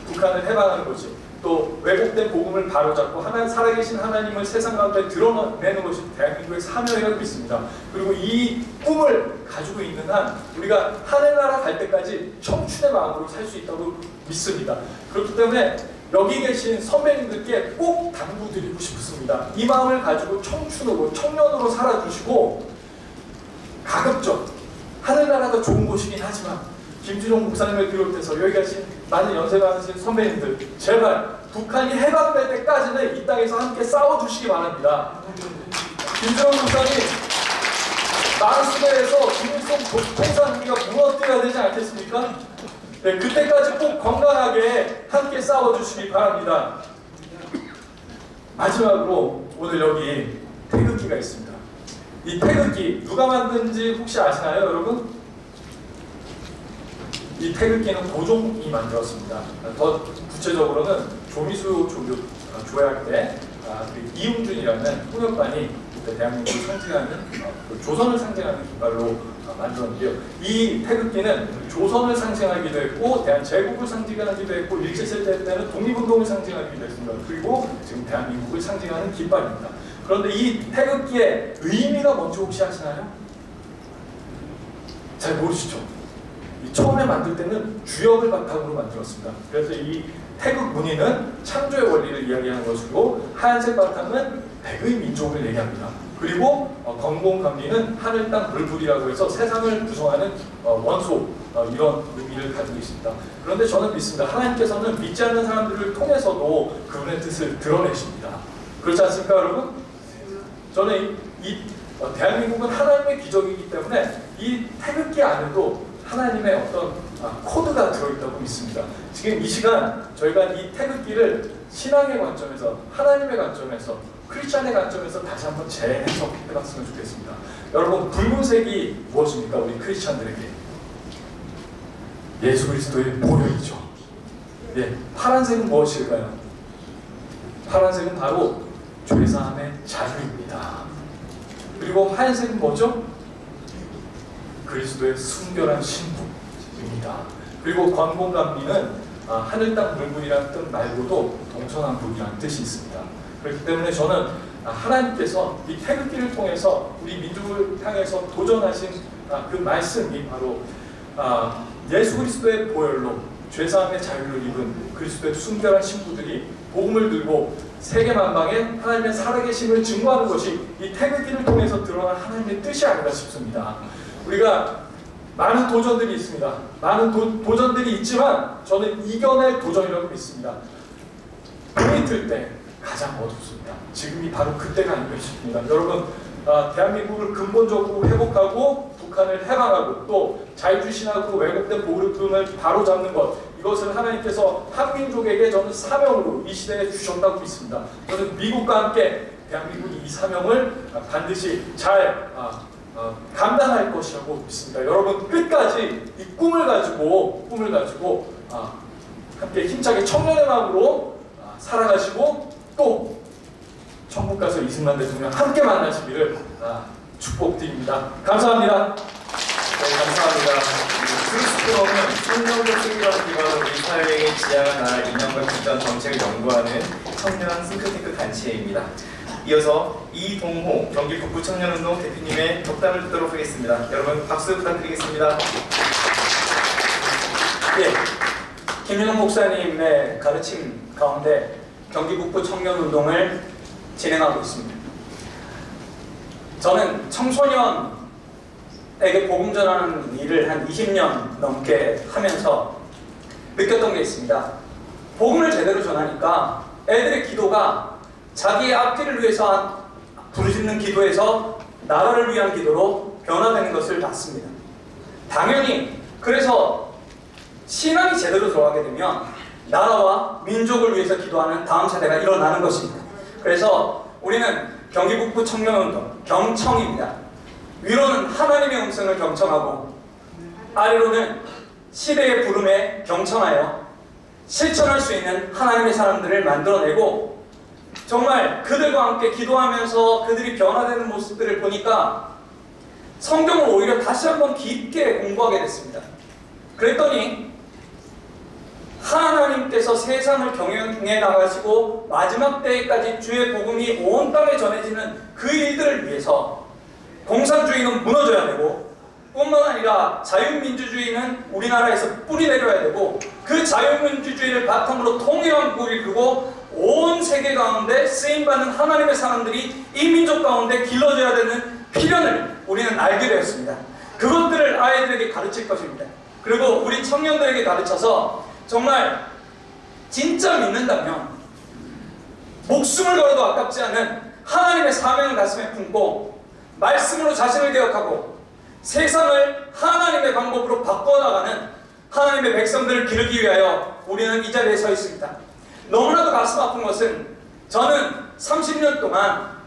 북한을 해방하는 것이, 또 왜곡된 복음을 바로잡고 살아계신 하나님을 세상 가운데 드러내는 것이 대한민국의 사명이라고 믿습니다. 그리고 이 꿈을 가지고 있는 한 우리가 하늘나라 갈 때까지 청춘의 마음으로 살 수 있다고 믿습니다. 그렇기 때문에 여기 계신 선배님들께 꼭 당부드리고 싶습니다. 이 마음을 가지고 청춘으로, 청년으로 살아주시고, 가급적 하늘나라가 좋은 곳이긴 하지만 김준용 목사님을 비롯해서 여기 계신 많은 연세 많으신 선배님들, 제발 북한이 해방될 때까지는 이 땅에서 함께 싸워주시기 바랍니다. 김준용 목사님, 마르스베에서 김일성 공산주의가 무너뜨려야 되지 않겠습니까? 네, 그때까지 꼭 건강하게 함께 싸워주시기 바랍니다. 마지막으로 오늘 여기 태극기가 있습니다. 이 태극기 누가 만든지 혹시 아시나요, 여러분? 이 태극기는 고종이 만들었습니다. 더 구체적으로는 조미수 조약 때 이웅준이라는 통역관이 대한민국을 상징하는 조선을 상징하는 깃발로 만들었는데요. 이 태극기는 조선을 상징하기도 했고 대한제국을 상징하기도 했고 일제시대 때는 독립운동을 상징하기도 했습니다. 그리고 지금 대한민국을 상징하는 깃발입니다. 그런데 이 태극기의 의미가 뭔지 혹시 아시나요? 잘 모르시죠? 처음에 만들 때는 주역을 바탕으로 만들었습니다. 그래서 이 태극 무늬는 창조의 원리를 이야기하는 것이고 하얀색 바탕은 백의 민족을 얘기합니다. 그리고 건공감리는 하늘, 땅, 불불이라고 해서 세상을 구성하는 원소 이런 의미를 가지고 있습니다. 그런데 저는 믿습니다. 하나님께서는 믿지 않는 사람들을 통해서도 그분의 뜻을 드러내십니다. 그렇지 않습니까, 여러분? 저는 대한민국은 하나님의 기적이기 때문에 이 태극기 안에도 하나님의 어떤 코드가 들어있다고 믿습니다. 지금 이 시간 저희가 이 태극기를 신앙의 관점에서, 하나님의 관점에서, 크리스찬의 관점에서 다시 한번 재해석해봤으면 좋겠습니다. 여러분, 붉은색이 무엇입니까? 우리 크리스찬들에게 예수 그리스도의 보혈이죠. 예, 파란색은 무엇일까요? 파란색은 바로 죄사함의 자유입니다. 그리고 하얀색은 뭐죠? 그리스도의 순결한 신부입니다. 그리고 관공감리는 하늘, 땅, 불불이라는 뜻 말고도 동서남북이라는 뜻이 있습니다. 그렇기 때문에 저는 하나님께서 이 태극기를 통해서 우리 민족을 향해서 도전하신 그 말씀이 바로 예수 그리스도의 보혈로 죄사함의 자유를 입은 그리스도의 순결한 신부들이 복음을 들고 세계 만방에 하나님의 살아계심을 증거하는 것이 이 태극기를 통해서 드러난 하나님의 뜻이 아닌가 싶습니다. 우리가 많은 도전들이 있습니다. 많은 도전들이 있지만 저는 이겨낼 도전이라고 믿습니다. 불이 틀 때 가장 어둡습니다. 지금이 바로 그때가 아닌가 싶습니다. 여러분, 대한민국을 근본적으로 회복하고 북한을 해방하고 또 자유주신하고 왜곡된 보급금을 바로잡는 것, 이것을 하나님께서 한민족에게 저는 사명으로 이 시대에 주셨다고 믿습니다. 저는 미국과 함께 대한민국이 이 사명을 반드시 잘 감당할 것이라고 믿습니다. 여러분, 끝까지 이 꿈을 가지고 함께 힘차게 청년의 마음으로 살아가시고 또 천국 가서 이승만 대통령 함께 만나시기를 축복드립니다. 감사합니다. 네, 감사합니다. 트루스포럼은 청년적 세계라는 기관으로 우리 사회의 지향한 나라 이념과 기전 정책을 연구하는 청년 싱크탱크 단체입니다. 이어서 이동호 경기북부 청년운동 대표님의 덕담을 듣도록 하겠습니다. 여러분 박수 부탁드리겠습니다. 예, 김윤홍 목사님의 가르침 가운데 경기북부 청년운동을 진행하고 있습니다. 저는 청소년에게 복음 전하는 일을 한 20년 넘게 하면서 느꼈던 게 있습니다. 복음을 제대로 전하니까 애들의 기도가 자기의 앞길을 위해서 부르짖는 기도에서 나라를 위한 기도로 변화되는 것을 봤습니다. 당연히 그래서 신앙이 제대로 들어가게 되면 나라와 민족을 위해서 기도하는 다음 세대가 일어나는 것입니다. 그래서 우리는 경기북부 청년운동, 경청입니다. 위로는 하나님의 음성을 경청하고 아래로는 시대의 부름에 경청하여 실천할 수 있는 하나님의 사람들을 만들어내고 정말 그들과 함께 기도하면서 그들이 변화되는 모습들을 보니까 성경을 오히려 다시 한번 깊게 공부하게 됐습니다. 그랬더니 하나님께서 세상을 경영해 나가시고 마지막 때까지 주의 복음이 온 땅에 전해지는 그 일들을 위해서 공산주의는 무너져야 되고 뿐만 아니라 자유민주주의는 우리나라에서 뿌리 내려야 되고 그 자유민주주의를 바탕으로 통일왕국을 이루고 온 세계 가운데 쓰임받는 하나님의 사람들이 이 민족 가운데 길러져야 되는 필연을 우리는 알게 되었습니다. 그것들을 아이들에게 가르칠 것입니다. 그리고 우리 청년들에게 가르쳐서 정말 진짜 믿는다면 목숨을 걸어도 아깝지 않은 하나님의 사명을 가슴에 품고 말씀으로 자신을 개혁하고 세상을 하나님의 방법으로 바꿔나가는 하나님의 백성들을 기르기 위하여 우리는 이 자리에 서 있습니다. 너무나도 가슴 아픈 것은 저는 30년 동안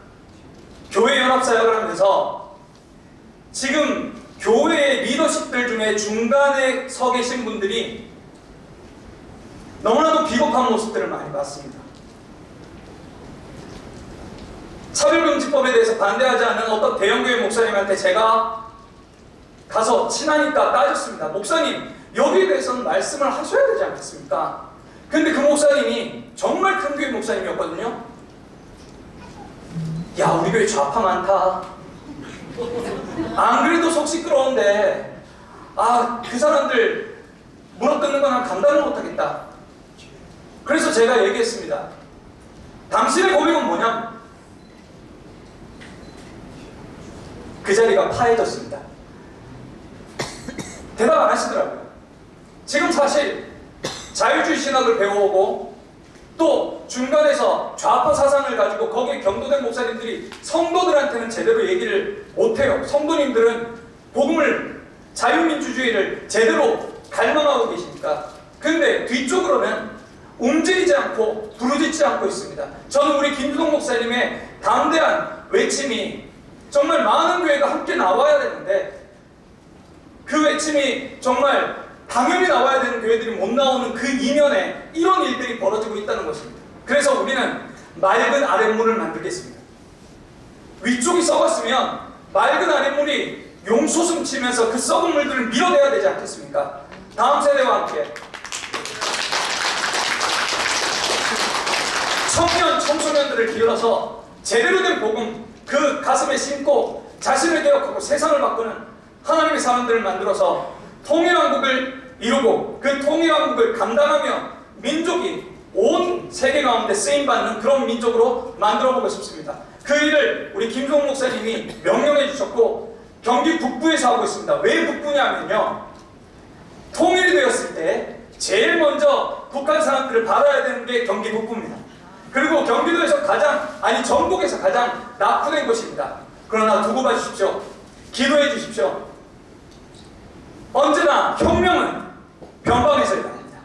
교회 연합사역을 하면서 지금 교회의 리더십들 중에 중간에 서 계신 분들이 너무나도 비겁한 모습들을 많이 봤습니다. 차별금지법에 대해서 반대하지 않는 어떤 대형교회 목사님한테 제가 가서 친하니까 따졌습니다. 목사님, 여기에 대해서는 말씀을 하셔야 되지 않겠습니까? 근데 그 목사님이 정말 큰 교회 목사님이었거든요. 야, 우리 교회 좌파 많다. 안 그래도 속 시끄러운데 그 사람들 무릎 꿇는 건 난 감당을 못하겠다. 그래서 제가 얘기했습니다. 당신의 고백은 뭐냐? 그 자리가 파해졌습니다. 대답 안 하시더라고요. 지금 사실 자유주의 신학을 배워오고 또 중간에서 좌파 사상을 가지고 거기에 경도된 목사님들이 성도들한테는 제대로 얘기를 못해요. 성도님들은 복음을, 자유민주주의를 제대로 갈망하고 계시니까. 근데 뒤쪽으로는 움직이지 않고 부르짖지 않고 있습니다. 저는 우리 김주동 목사님의 담대한 외침이 정말 많은 교회가 함께 나와야 되는데 그 외침이 정말 당연히 나와야 되는 교회들이 못 나오는 그 이면에 이런 일들이 벌어지고 있다는 것입니다. 그래서 우리는 맑은 아랫물을 만들겠습니다. 위쪽이 썩었으면 맑은 아랫물이 용솟음 치면서 그 썩은 물들을 밀어내야 되지 않겠습니까? 다음 세대와 함께 청년, 청소년들을 기울여서 제대로 된 복음 그 가슴에 심고 자신을 개혁하고 세상을 바꾸는 하나님의 사람들을 만들어서 통일왕국을 이루고 그 통일왕국을 감당하며 민족이 온 세계 가운데 쓰임받는 그런 민족으로 만들어보고 싶습니다. 그 일을 우리 김종 목사님이 명령해 주셨고 경기 북부에서 하고 있습니다. 왜 북부냐면요, 통일이 되었을 때 제일 먼저 북한 사람들을 받아야 되는 게 경기 북부입니다. 그리고 경기도에서 전국에서 가장 낙후된 곳입니다. 그러나 두고 봐 주십시오. 기도해 주십시오. 언제나 혁명은 변방에서 일어납니다.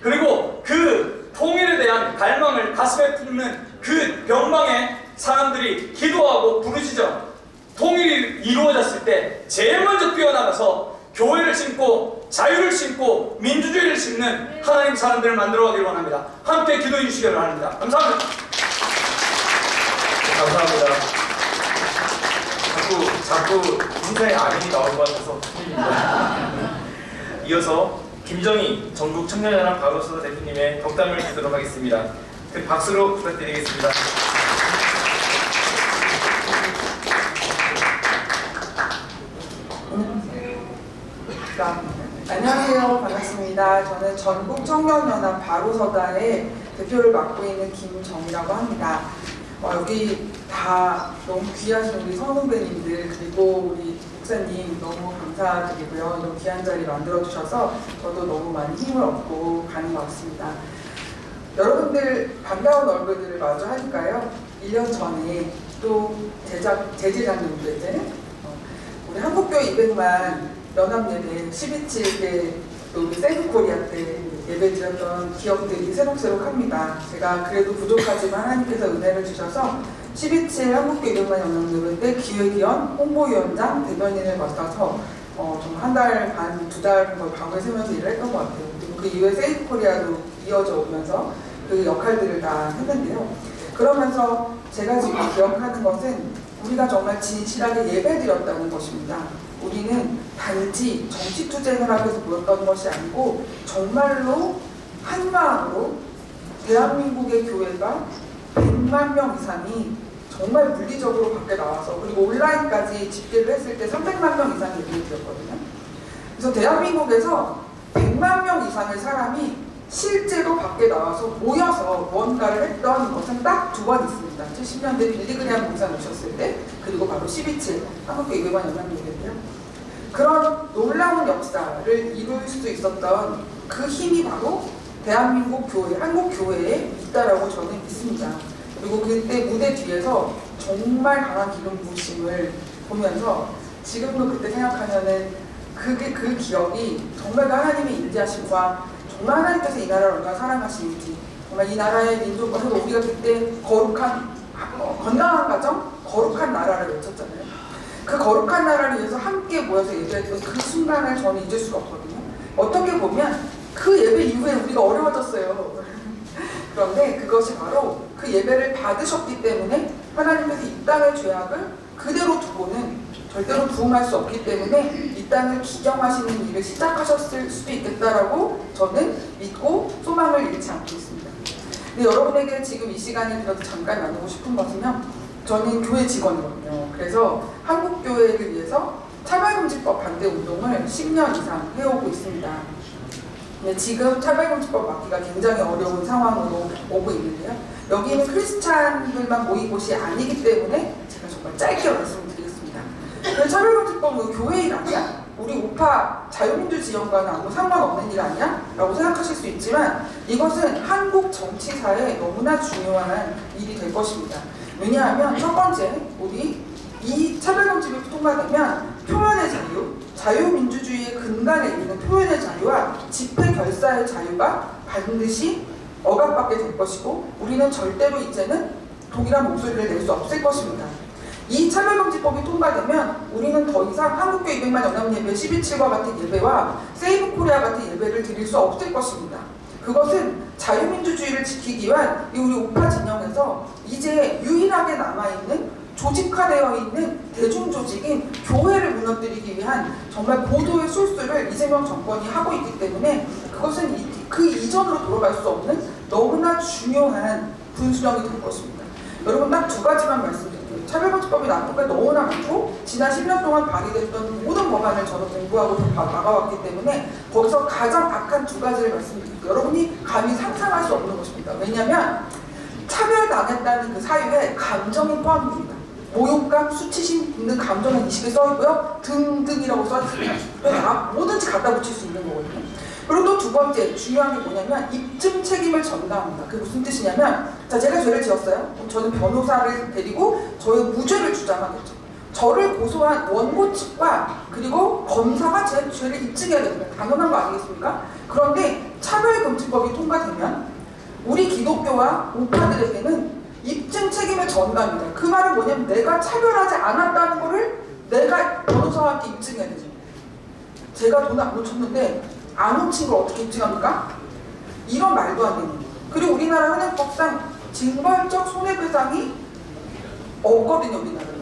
그리고 그 통일에 대한 갈망을 가슴에 품는 그 변방의 사람들이 기도하고 부르짖어 통일이 이루어졌을 때 제일 먼저 뛰어나가서 교회를 심고 자유를 심고 민주주의를 심는 하나님 사람들을 만들어가길 원합니다. 함께 기도해 주시기 바랍니다. 감사합니다. 감사합니다. 자꾸 인사에 아멘이 나올 것 같아서 틀립니다. 이어서 김정희 전국 청년연합 바로서 대표님의 덕담을 듣도록 하겠습니다. 그 박수로 부탁드리겠습니다. 안녕하세요. 반갑습니다. 저는 전국 청년연합 바로서단의 대표를 맡고 있는 김정희라고 합니다. 여기 다 너무 귀하신 우리 선후배님들 그리고 우리 목사님 너무 감사드리고요. 이런 귀한 자리 만들어주셔서 저도 너무 많이 힘을 얻고 가는 것 같습니다. 여러분들 반가운 얼굴들을 마주하니까요. 1년 전에 또 재재작년도 때 우리 한국교회 200만 연합예배 12.7때 또 우리 세브코리아 때 예배 드렸던 기억들이 새록새록합니다. 제가 그래도 부족하지만 하나님께서 은혜를 주셔서 12.7 한국교회 200만 연합예배 때 기획위원, 홍보위원장, 대변인을 맡아서 정말 한 달 반, 2달 거의 방을 세면서 일을 했던 것 같아요. 그리고 그 이후에 세이브코리아도 이어져 오면서 그 역할들을 다 했는데요. 그러면서 제가 지금 기억하는 것은 우리가 정말 진실하게 예배드렸다는 것입니다. 우리는 단지 정치투쟁을 하기 위해서 모였던 것이 아니고 정말로 한 마음으로 대한민국의 교회가 100만 명 이상이 정말 물리적으로 밖에 나와서 그리고 온라인까지 집계를 했을 때 300만 명 이상이 예배를 드렸거든요. 그래서 대한민국에서 100만 명 이상의 사람이 실제로 밖에 나와서 모여서 무언가를 했던 것은 딱 2번 있습니다. 70년대 빌리그레암 목사 오셨을 때 그리고 바로 12.7 한국교회 200만 연합예배인데요. 그런 놀라운 역사를 이룰 수 있었던 그 힘이 바로 대한민국 교회, 한국 교회에 있다라고 저는 믿습니다. 그리고 그때 무대 뒤에서 정말 강한 기름 부으심을 보면서 지금도 그때 생각하면은 그 기억이 정말 하나님의 인자심과 정말 하나님께서 이 나라를 얼마나 사랑하시는지 정말 이 나라의 민족과 그리고 우리가 그때 거룩한 건강한 가정, 거룩한 나라를 외쳤잖아요. 그 거룩한 나라를 위해서 함께 모여서 예배했던 그 순간을 저는 잊을 수가 없거든요. 어떻게 보면 그 예배 이후에 우리가 어려워졌어요. 그런데 그것이 바로 그 예배를 받으셨기 때문에 하나님께서 이 땅의 죄악을 그대로 두고는 절대로 부응할 수 없기 때문에 이 땅을 기경하시는 일을 시작하셨을 수도 있겠다라고 저는 믿고 소망을 잃지 않고 있습니다. 근데 여러분에게 지금 이 시간에 들어서 잠깐 나누고 싶은 것은요. 저는 교회 직원이거든요. 그래서 한국교회를 위해서 차별금지법 반대 운동을 10년 이상 해오고 있습니다. 네, 지금 차별금지법 막기가 굉장히 어려운 상황으로 오고 있는데요. 여기는 크리스찬들만 모인 곳이 아니기 때문에 제가 정말 짧게 말씀드리겠습니다. 차별금지법은 교회 일 아니야? 우리 우파 자유민주지원과는 아무 상관없는 일 아니야? 라고 생각하실 수 있지만 이것은 한국 정치사에 너무나 중요한 일이 될 것입니다. 왜냐하면 첫 번째, 우리 이 차별금지법이 통과되면 표현의 자유, 자유민주주의의 근간에 있는 표현의 자유와 집회 결사의 자유가 반드시 억압받게 될 것이고 우리는 절대로 이제는 동일한 목소리를 낼 수 없을 것입니다. 이 차별금지법이 통과되면 우리는 더 이상 한국교회 200만 연합예배 11.7과 같은 예배와 세이브 코리아 같은 예배를 드릴 수 없을 것입니다. 그것은 자유민주주의를 지키기 위한 우리 우파 진영에서 이제 유일하게 남아있는 조직화되어 있는 대중조직인 교회를 무너뜨리기 위한 정말 고도의 술수를 이재명 정권이 하고 있기 때문에 그것은 그 이전으로 돌아갈 수 없는 너무나 중요한 분수령이 될 것입니다. 여러분 딱 두 가지만 말씀드릴게요. 차별금지법이 나쁜 게 너무나 많고 지난 10년 동안 발의됐던 모든 법안을 저는 공부하고 막아왔기 때문에 거기서 가장 악한 두 가지를 말씀드릴게요. 여러분이 감히 상상할 수 없는 것입니다. 왜냐하면 차별당했다는 그 사유에 감정이 포함됩니다. 모욕감, 수치심 있는 감정의 인식이 써있고요. 등등이라고 써있습니다. 뭐든지 갖다 붙일 수 있는 거거든요. 그리고 또 두 번째 중요한 게 뭐냐면 입증 책임을 전가합니다. 그게 무슨 뜻이냐면 자 제가 죄를 지었어요. 그럼 저는 변호사를 데리고 저의 무죄를 주장하겠죠. 저를 고소한 원고 측과 그리고 검사가 제 죄를 입증해야 됩니다. 당연한 거 아니겠습니까? 그런데 차별금지법이 통과되면 우리 기독교와 우파들에게는 입증 책임을 전가합니다. 그 말은 뭐냐면 내가 차별하지 않았다는 거를 내가 변호사와 함께 입증해야 되죠. 제가 돈을 안 훔쳤는데 안 훔친 걸 어떻게 입증합니까? 이런 말도 안 되는 거예요. 그리고 우리나라 현행법상 징벌적 손해배상이 없거든요. 우리나라는.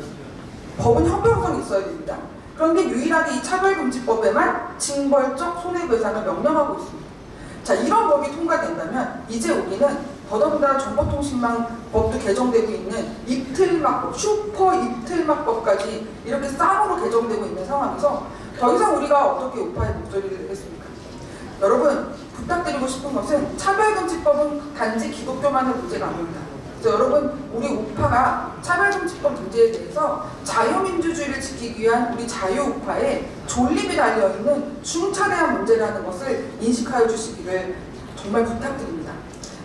법은 형평성이 있어야 됩니다. 그런데 유일하게 이 차별금지법에만 징벌적 손해배상을 명령하고 있습니다. 자, 이런 법이 통과된다면 이제 우리는 더더군다나 정보통신망법도 개정되고 있는 입틀막법, 슈퍼 입틀막법까지 이렇게 쌍으로 개정되고 있는 상황에서 더 이상 우리가 어떻게 우파의 목소리를 내겠습니까? 여러분 부탁드리고 싶은 것은 차별금지법은 단지 기독교만의 문제가 아닙니다. 그래서 여러분 우리 우파가 차별금지법 문제에 대해서 자유민주주의를 지키기 위한 우리 자유우파에 존립이 달려있는 중차대한 문제라는 것을 인식하여 주시기를 정말 부탁드립니다.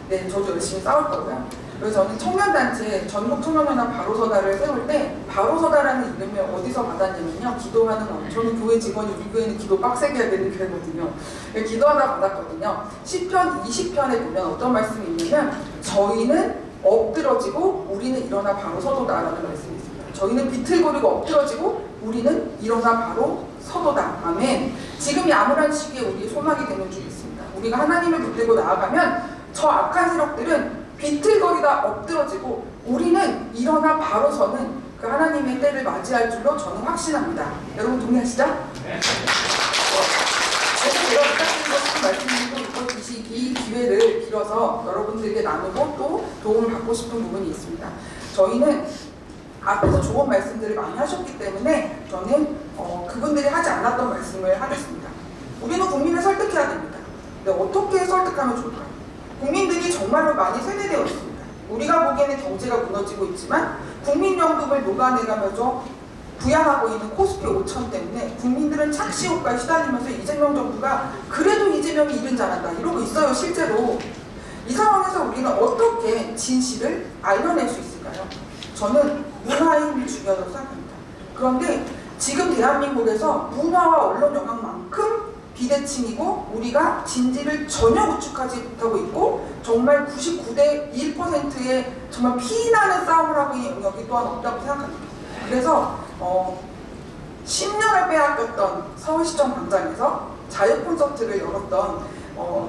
네, 저도 열심히 싸울 거고요. 그래서 저는 청년단체 전국청년연합 바로서다를 세울 때 바로서다라는 이름을 어디서 받았냐면요. 기도하는 저는 교회 직원이 우리 교회는 기도 빡세게 해야 되는 교회거든요. 기도하다 받았거든요. 시편 20편에 보면 어떤 말씀이 있냐면 저희는 엎드러지고 우리는 일어나 바로 서도다라는 말씀이 있습니다. 저희는 비틀거리고 엎드러지고 우리는 일어나 바로 서도다. 아멘. 지금이 암울한 시기에 우리의 소망이 되는 줄이 있습니다. 우리가 하나님을 붙들고 나아가면 저 악한 세력들은 비틀거리다 엎드러지고 우리는 일어나 바로 서는 그 하나님의 때를 맞이할 줄로 저는 확신합니다. 여러분 동의하시죠? 네. 제가 부탁드리고 싶은 말씀드리고 이 기회를 빌어서 여러분들에게 나누고 또 도움을 받고 싶은 부분이 있습니다. 저희는 앞에서 좋은 말씀들을 많이 하셨기 때문에 저는 그분들이 하지 않았던 말씀을 하겠습니다. 우리는 국민을 설득해야 됩니다. 근데 어떻게 설득하면 좋을까요? 국민들이 정말로 많이 세뇌되어 있습니다. 우리가 보기에는 경제가 무너지고 있지만 국민연금을 녹아내가면서 부양하고 있는 코스피 5천 때문에 국민들은 착시효과에 시달리면서 이재명 정부가 그래도 이재명이 일은 잘한다 이러고 있어요. 실제로. 이 상황에서 우리는 어떻게 진실을 알려낼 수 있을까요? 저는 문화의 힘이 중요하다고 생각합니다. 그런데 지금 대한민국에서 문화와 언론 영향만큼 비대칭이고 우리가 진실을 전혀 구축하지 못하고 있고 정말 99대 1%의 정말 피나는 싸움을 하고 있는 영역이 또한 없다고 생각합니다. 그래서 10년을 빼앗겼던 서울시청 광장에서 자유 콘서트를 열었던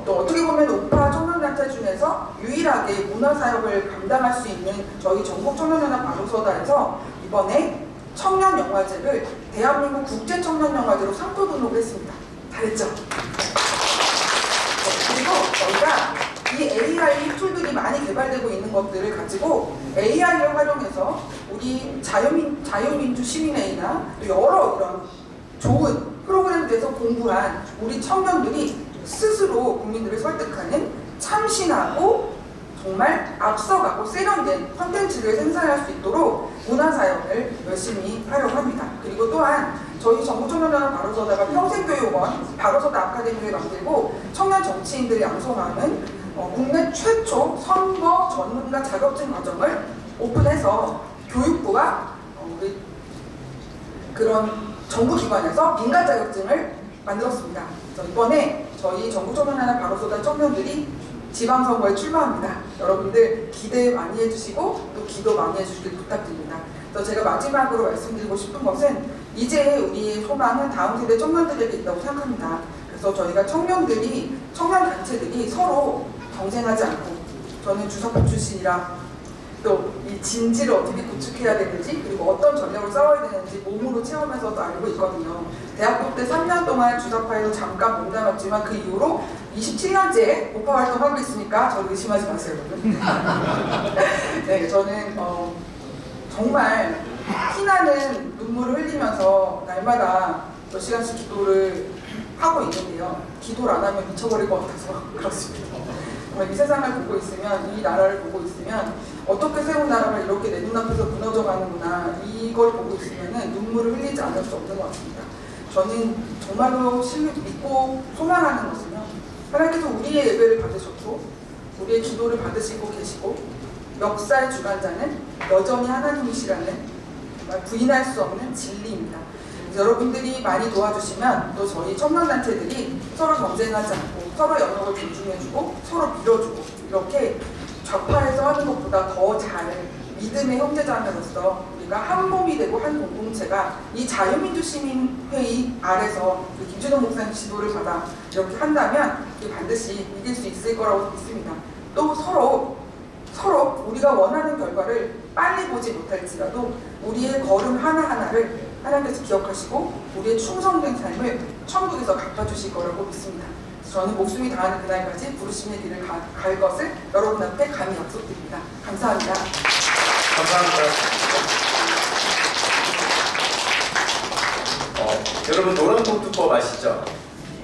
또 어떻게 보면 우파 청년단체 중에서 유일하게 문화사역을 감당할 수 있는 저희 전국청년연합 바로서다에서 이번에 청년영화제를 대한민국 국제청년영화제로 상표 등록을 했습니다. 잘했죠? 그리고 저희가 이 AI 툴들이 많이 개발되고 있는 것들을 가지고 AI를 활용해서 우리 자유민주 시민회의나 또 여러 이런 좋은 프로그램에서 공부한 우리 청년들이 스스로 국민들을 설득하는 참신하고 정말 앞서가고 세련된 콘텐츠를 생산할 수 있도록 문화사역을 열심히 하려고 합니다. 그리고 또한 저희 전국청년연합 바로서다가 평생교육원 바로서다 아카데미를 만들고 청년 정치인들을 양성하는 국내 최초 선거 전문가 자격증 과정을 오픈해서 교육부가 우리 그런 정부기관에서 민간 자격증을 만들었습니다. 그래서 이번에 저희 전국청년연합 바로서다 청년들이 지방선거에 출마합니다. 여러분들 기대 많이 해주시고 또 기도 많이 해주시길 부탁드립니다. 그래서 제가 마지막으로 말씀드리고 싶은 것은 이제 우리의 소망은 다음 세대 청년들에게 있다고 생각합니다. 그래서 저희가 청년단체들이 서로 경쟁하지 않고 저는 주석부 출신이라 또 이 진지를 어떻게 구축해야 되는지 그리고 어떤 전략으로 싸워야 되는지 몸으로 체험해서도 알고 있거든요. 대학교 때 3년 동안 주사파에서 잠깐 몸담았지만 그 이후로 27년째 오파 활동하고 있으니까 저를 의심하지 마세요, 여러분. 네, 저는 정말 피나는 눈물을 흘리면서 날마다 몇 시간씩 기도를 하고 있는데요. 기도를 안 하면 미쳐버릴 것 같아서 그렇습니다. 정말 이 세상을 보고 있으면, 이 나라를 보고 있으면 어떻게 세운 나라가 이렇게 내 눈앞에서 무너져 가는구나, 이걸 보고 있으면 눈물을 흘리지 않을 수 없는 것 같습니다. 저는 정말로 믿고 소망하는 것은요, 하나님께서 우리의 예배를 받으셨고 우리의 기도를 받으시고 계시고 역사의 주관자는 여전히 하나님이시라는 정말 부인할 수 없는 진리입니다. 여러분들이 많이 도와주시면 또 저희 청년단체들이 서로 경쟁하지 않고 서로 영역을 존중해주고 서로 밀어주고 이렇게 좌파에서 하는 것보다 더 잘 믿음의 형제자매로서 우리가 한 몸이 되고 한 공동체가 이 자유민주시민회의 아래서 김준호 목사님 지도를 받아 이렇게 한다면 반드시 이길 수 있을 거라고 믿습니다. 또 서로 우리가 원하는 결과를 빨리 보지 못할지라도 우리의 걸음 하나하나를 하나님께서 기억하시고 우리의 충성된 삶을 천국에서 갚아주실 거라고 믿습니다. 저는 목숨이 다하는 그날까지 부르심의 길을 갈 것을 여러분 앞에 감히 약속드립니다. 감사합니다. 감사합니다. 여러분 노란봉투법 아시죠?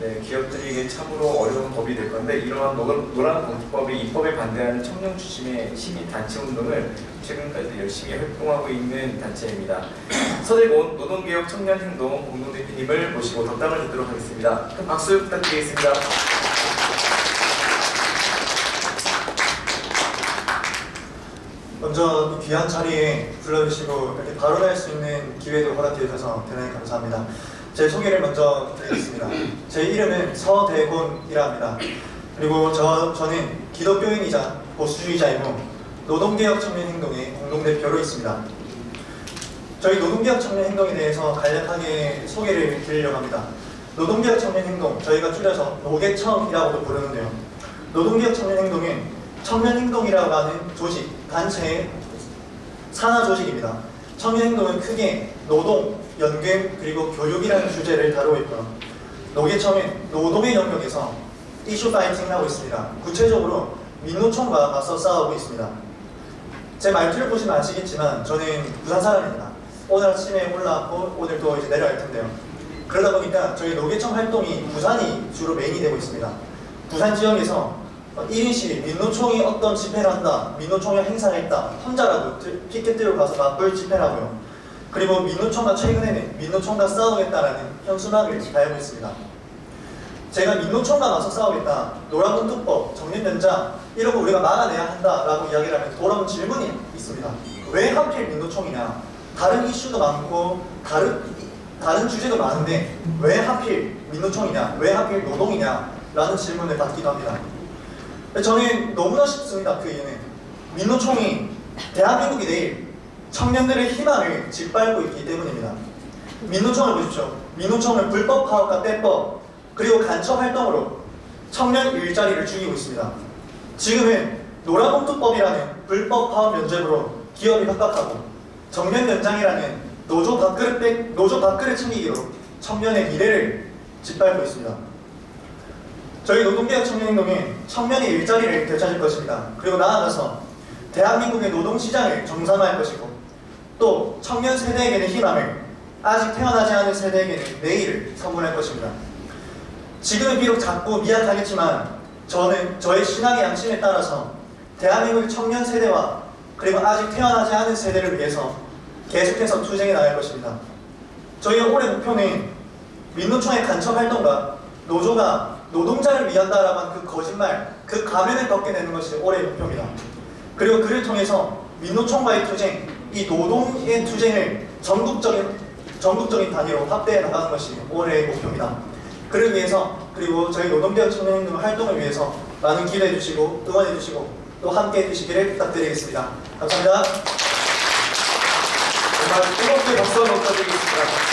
네, 기업들이 이게 참으로 어려운 법이 될 건데 이러한 노란봉투법의 입법에 반대하는 청년 중심의 시민 단체 운동을 최근까지 열심히 활동하고 있는 단체입니다. 서대본 노동개혁 청년행동 공동대표님을 모시고 덕담을 듣도록 하겠습니다. 큰 박수 부탁드리겠습니다. 먼저 이 귀한 자리에 불러주시고 이렇게 발언할 수 있는 기회도 허락해 주셔서 대단히 감사합니다. 제 소개를 먼저 드리겠습니다. 제 이름은 서대곤이라 합니다. 그리고 저는 기독교인이자 보수주의자이고 노동개혁 청년행동의 공동대표로 있습니다. 저희 노동개혁 청년행동에 대해서 간략하게 소개를 드리려고 합니다. 노동개혁 청년행동, 저희가 줄여서 노개청이라고도 부르는데요. 노동개혁 청년행동은 청년행동이라고 하는 조직, 단체의 산하 조직입니다. 청년행동은 크게 노동, 연금, 그리고 교육이라는 주제를 다루고 있고요. 노개청은 노동의 영역에서 이슈 파이팅을 하고 있습니다. 구체적으로 민노총과 맞서 싸우고 있습니다. 제 말투를 보시면 아시겠지만 저는 부산 사람입니다. 오늘 아침에 올라왔고 오늘 또 이제 내려갈 텐데요. 그러다 보니까 저희 노개청 활동이 부산이 주로 메인이 되고 있습니다. 부산 지역에서 1인시 민노총이 어떤 집회를 한다, 민노총이 행사를 했다, 혼자라도 피켓 들고 가서 맞불 집회를 하고요. 그리고 민노총과 최근에는 민노총과 싸우겠다라는 현수막을 달고 있습니다. 제가 민노총과 맞서 싸우겠다, 노란봉투법, 정년연장 이런 거 우리가 막아내야 한다라고 이야기를 하면 돌아온 질문이 있습니다. 왜 하필 민노총이냐? 다른 이슈도 많고 다른 주제도 많은데 왜 하필 민노총이냐? 왜 하필 노동이냐? 라는 질문을 받기도 합니다. 저는 너무나 쉽습니다. 그 이유는 민노총이 대한민국이 내일 청년들의 희망을 짓밟고 있기 때문입니다. 민노총을 보십시오. 민노총은 불법 파업과 빼법 그리고 간첩 활동으로 청년 일자리를 죽이고 있습니다. 지금은 노란봉투법이라는 불법 파업 면죄부로 기업이 협박하고 정년 연장이라는 노조 밥그릇 챙기기로 청년의 미래를 짓밟고 있습니다. 저희 노동개혁 청년행동은 청년의 일자리를 되찾을 것입니다. 그리고 나아가서 대한민국의 노동시장을 정상화할 것이고 또 청년 세대에게는 희망을, 아직 태어나지 않은 세대에게는 내일을 선물할 것입니다. 지금은 비록 작고 미약하겠지만 저는 저의 신앙의 양심에 따라서 대한민국 청년 세대와 그리고 아직 태어나지 않은 세대를 위해서 계속해서 투쟁해 나갈 것입니다. 저희의 올해 목표는 민노총의 간첩 활동과 노조가 노동자를 위한다라고 한 그 거짓말, 그 가면을 벗겨내는 것이 올해의 목표입니다. 그리고 그를 통해서 민노총과의 투쟁, 이 노동의 투쟁을 전국적인 단위로 확대해 나가는 것이 올해의 목표입니다. 그를 위해서 그리고 저희 노동개혁 청년행동 활동을 위해서 많은 기대해 주시고 응원해 주시고 또 함께 해 주시기를 부탁드리겠습니다. 감사합니다. 정말 뜨겁게 박수 한번 부탁드리겠습니다.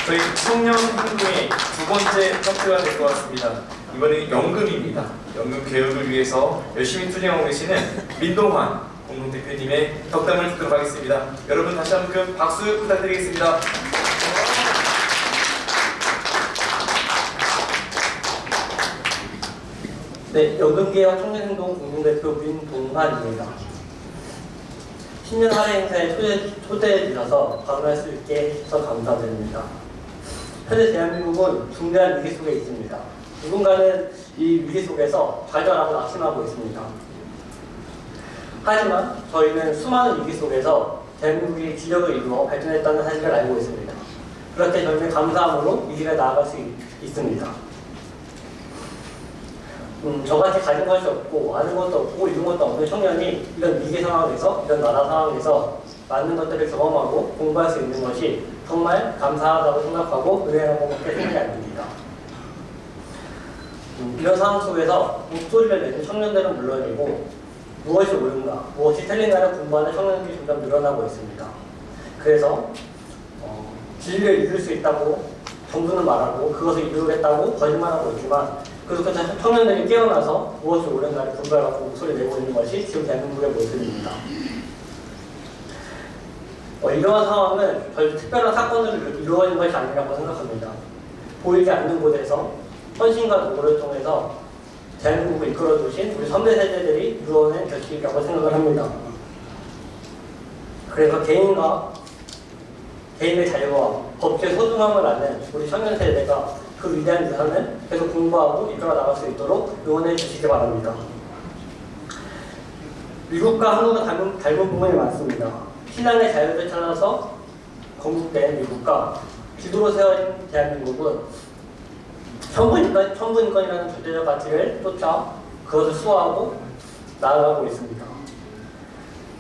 저희 청년 행동의 두 번째 파트가 될 것 같습니다. 이번엔 연금입니다. 연금 개혁을 위해서 열심히 투쟁하고 계시는 민동환 공동대표님의 덕담을 듣도록 하겠습니다. 여러분 다시 한번 박수 부탁드리겠습니다. 네, 연금개혁 청년행동 공동대표 민동환입니다. 신년 할애 행사에 초대해 주셔서 방문할 수 있게 해주셔서 감사드립니다. 현재 대한민국은 중대한 위기 속에 있습니다. 누군가는 이 위기 속에서 좌절하고 낙심하고 있습니다. 하지만 저희는 수많은 위기 속에서 대한민국이 기적을 이루어 발전했다는 사실을 알고 있습니다. 그렇게 저희는 감사함으로 위기를 나아갈 수 있습니다. 저같이 가진 것이 없고 아는 것도 없고 이룬 것도 없는 청년이 이런 위기 상황에서, 이런 나라 상황에서 많은 것들을 경험하고 공부할 수 있는 것이 정말 감사하다고 생각하고 은혜라고밖에 생각이 안 듭니다. 이런 상황 속에서 목소리를 내는 청년들은 물론이고 무엇이 옳은가, 무엇이 틀린가를 공부하는 청년들이 점점 늘어나고 있습니다. 그래서 진리를 이룰 수 있다고 정부는 말하고 그것을 이루겠다고 거짓말하고 있지만 그렇게 청년들이 깨어나서 무엇이 옳은가를 분별하고 목소리 내고 있는 것이 지금 대한민국의 모습입니다. 이러한 상황은 별로 특별한 사건으로 이루어진 것이 아니라고 생각합니다. 보이지 않는 곳에서 헌신과 노고를 통해서 대한민국을 이끌어주신 우리 선배 세대들이 이루어낸 결실이라고 생각을 합니다. 그래서 개인의 자유와 법치의 소중함을 아는 우리 청년 세대가 그 위대한 유산을 계속 공부하고 이끌어 나갈 수 있도록 응원해 주시기 바랍니다. 미국과 한국은 닮은 부분이 많습니다. 신앙의 자유를 찾아서 건국된 미국과 기도로 세워진 대한민국은 천부인권이라는 절대적 가치를 쫓아 그것을 수호하고 나아가고 있습니다.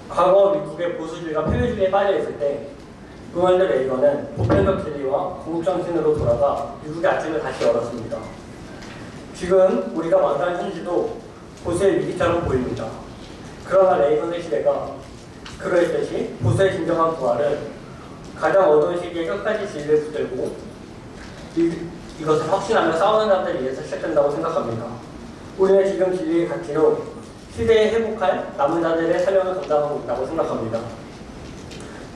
과거 미국의 보수주의가 패배주의에 빠져 있을 때 로널드 레이건은 보편적 진리와 궁극정신으로 돌아가 미국의 아침을 다시 열었습니다. 지금 우리가 만난 현지도 보수의 위기처럼 보입니다. 그러나 레이건의 시대가 그러했듯이 보수의 진정한 부활은 가장 어두운 시기에 끝까지 진리를 붙들고 이것을 확신하며 싸우는 자들에 의해서 시작된다고 생각합니다. 우리는 지금 진리의 가치로 시대에 회복할 남은 자들의 사명을 감당하고 있다고 생각합니다.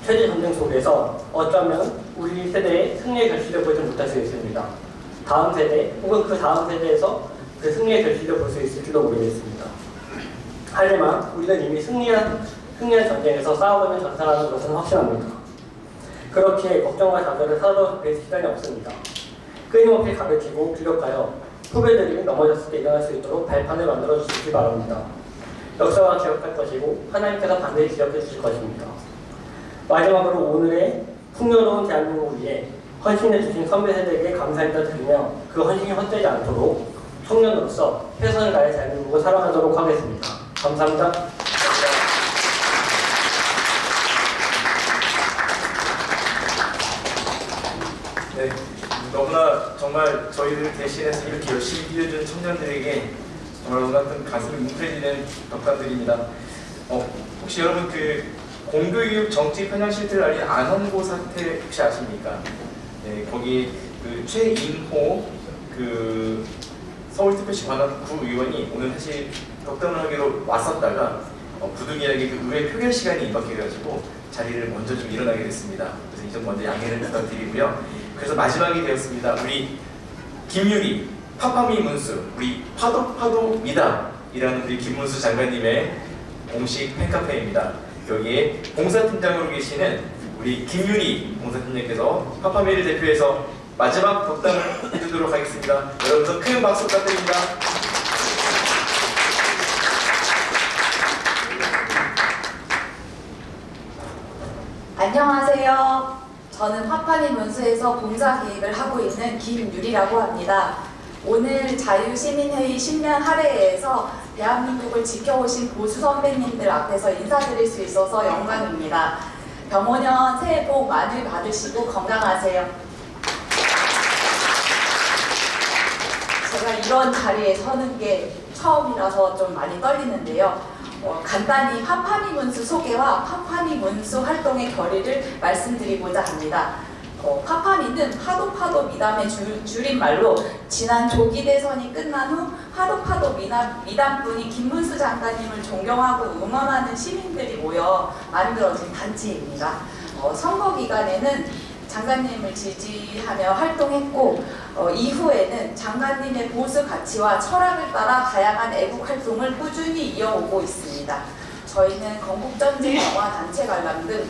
체제 전쟁 속에서 어쩌면 우리 세대의 승리의 결실을 보지 못할 수 있습니다. 다음 세대 혹은 그 다음 세대에서 그 승리의 결실을 볼 수 있을지도 모르겠습니다. 하지만 우리는 이미 승리한 전쟁에서 싸우면 전사라는 것은 확신합니다. 그렇게 걱정과 좌절을 사도 뵐 시간이 없습니다. 끊임없이 가르치고 기록하여 후배들이 넘어졌을 때 일어날 수 있도록 발판을 만들어 주시기 바랍니다. 역사와 기억할 것이고 하나님께서 반드시 기억해 주실 것입니다. 마지막으로 오늘의 풍요로운 대한민국을 위해 헌신해 주신 선배 세대에게 감사 인사 드리며 그 헌신이 헛되지 않도록 청년으로서 최선을 다해 대한민국을 사랑하도록 하겠습니다. 감사합니다. 네, 너무나 정말 저희를 대신해서 이렇게 열심히 뛰어준 청년들에게 정말 오늘 같은 가슴이 뭉클해지는 덕담들입니다. 혹시 여러분 공교육 정치 편향 실태를 알린 안원고 사태 혹시 아십니까? 네, 거기 그 최인호 그 서울특별시 관악구 의원이 오늘 사실 덕담을 하기로 왔었다가 부득이하게 그 의회 표결 시간이 임박해가지고 자리를 먼저 좀 일어나게 됐습니다. 그래서 이 점 먼저 양해를 부탁드리고요. 그래서 마지막이 되었습니다. 우리 김유리 파파미 문수 우리 파도 미담이라는 우리 김문수 장관님의 공식 팬카페입니다. 여기에 봉사팀장으로 계시는 우리 김유리 봉사팀장께서 파파미를 대표해서 마지막 덕담을 해주도록 하겠습니다. 여러분들 큰 박수 부탁드립니다. 안녕하세요. 저는 파파미 문수에서 봉사 기획을 하고 있는 김유리라고 합니다. 오늘 자유시민회의 10년 할애회에서 대한민국을 지켜오신 보수 선배님들 앞에서 인사드릴 수 있어서 영광입니다. 병원년 새해 복 많이 받으시고 건강하세요. 제가 이런 자리에 서는 게 처음이라서 좀 많이 떨리는데요. 간단히 파파미 문수 소개와 파파미 문수 활동의 결의를 말씀드리고자 합니다. 파파미는 파도 미담의 줄임말로 지난 조기 대선이 끝난 후 파도 미담꾼이 김문수 장관님을 존경하고 응원하는 시민들이 모여 만들어진 단체입니다. 선거 기간에는 장관님을 지지하며 활동했고 이후에는 장관님의 보수 가치와 철학을 따라 다양한 애국 활동을 꾸준히 이어오고 있습니다. 저희는 건국전쟁 영화 단체 관람 등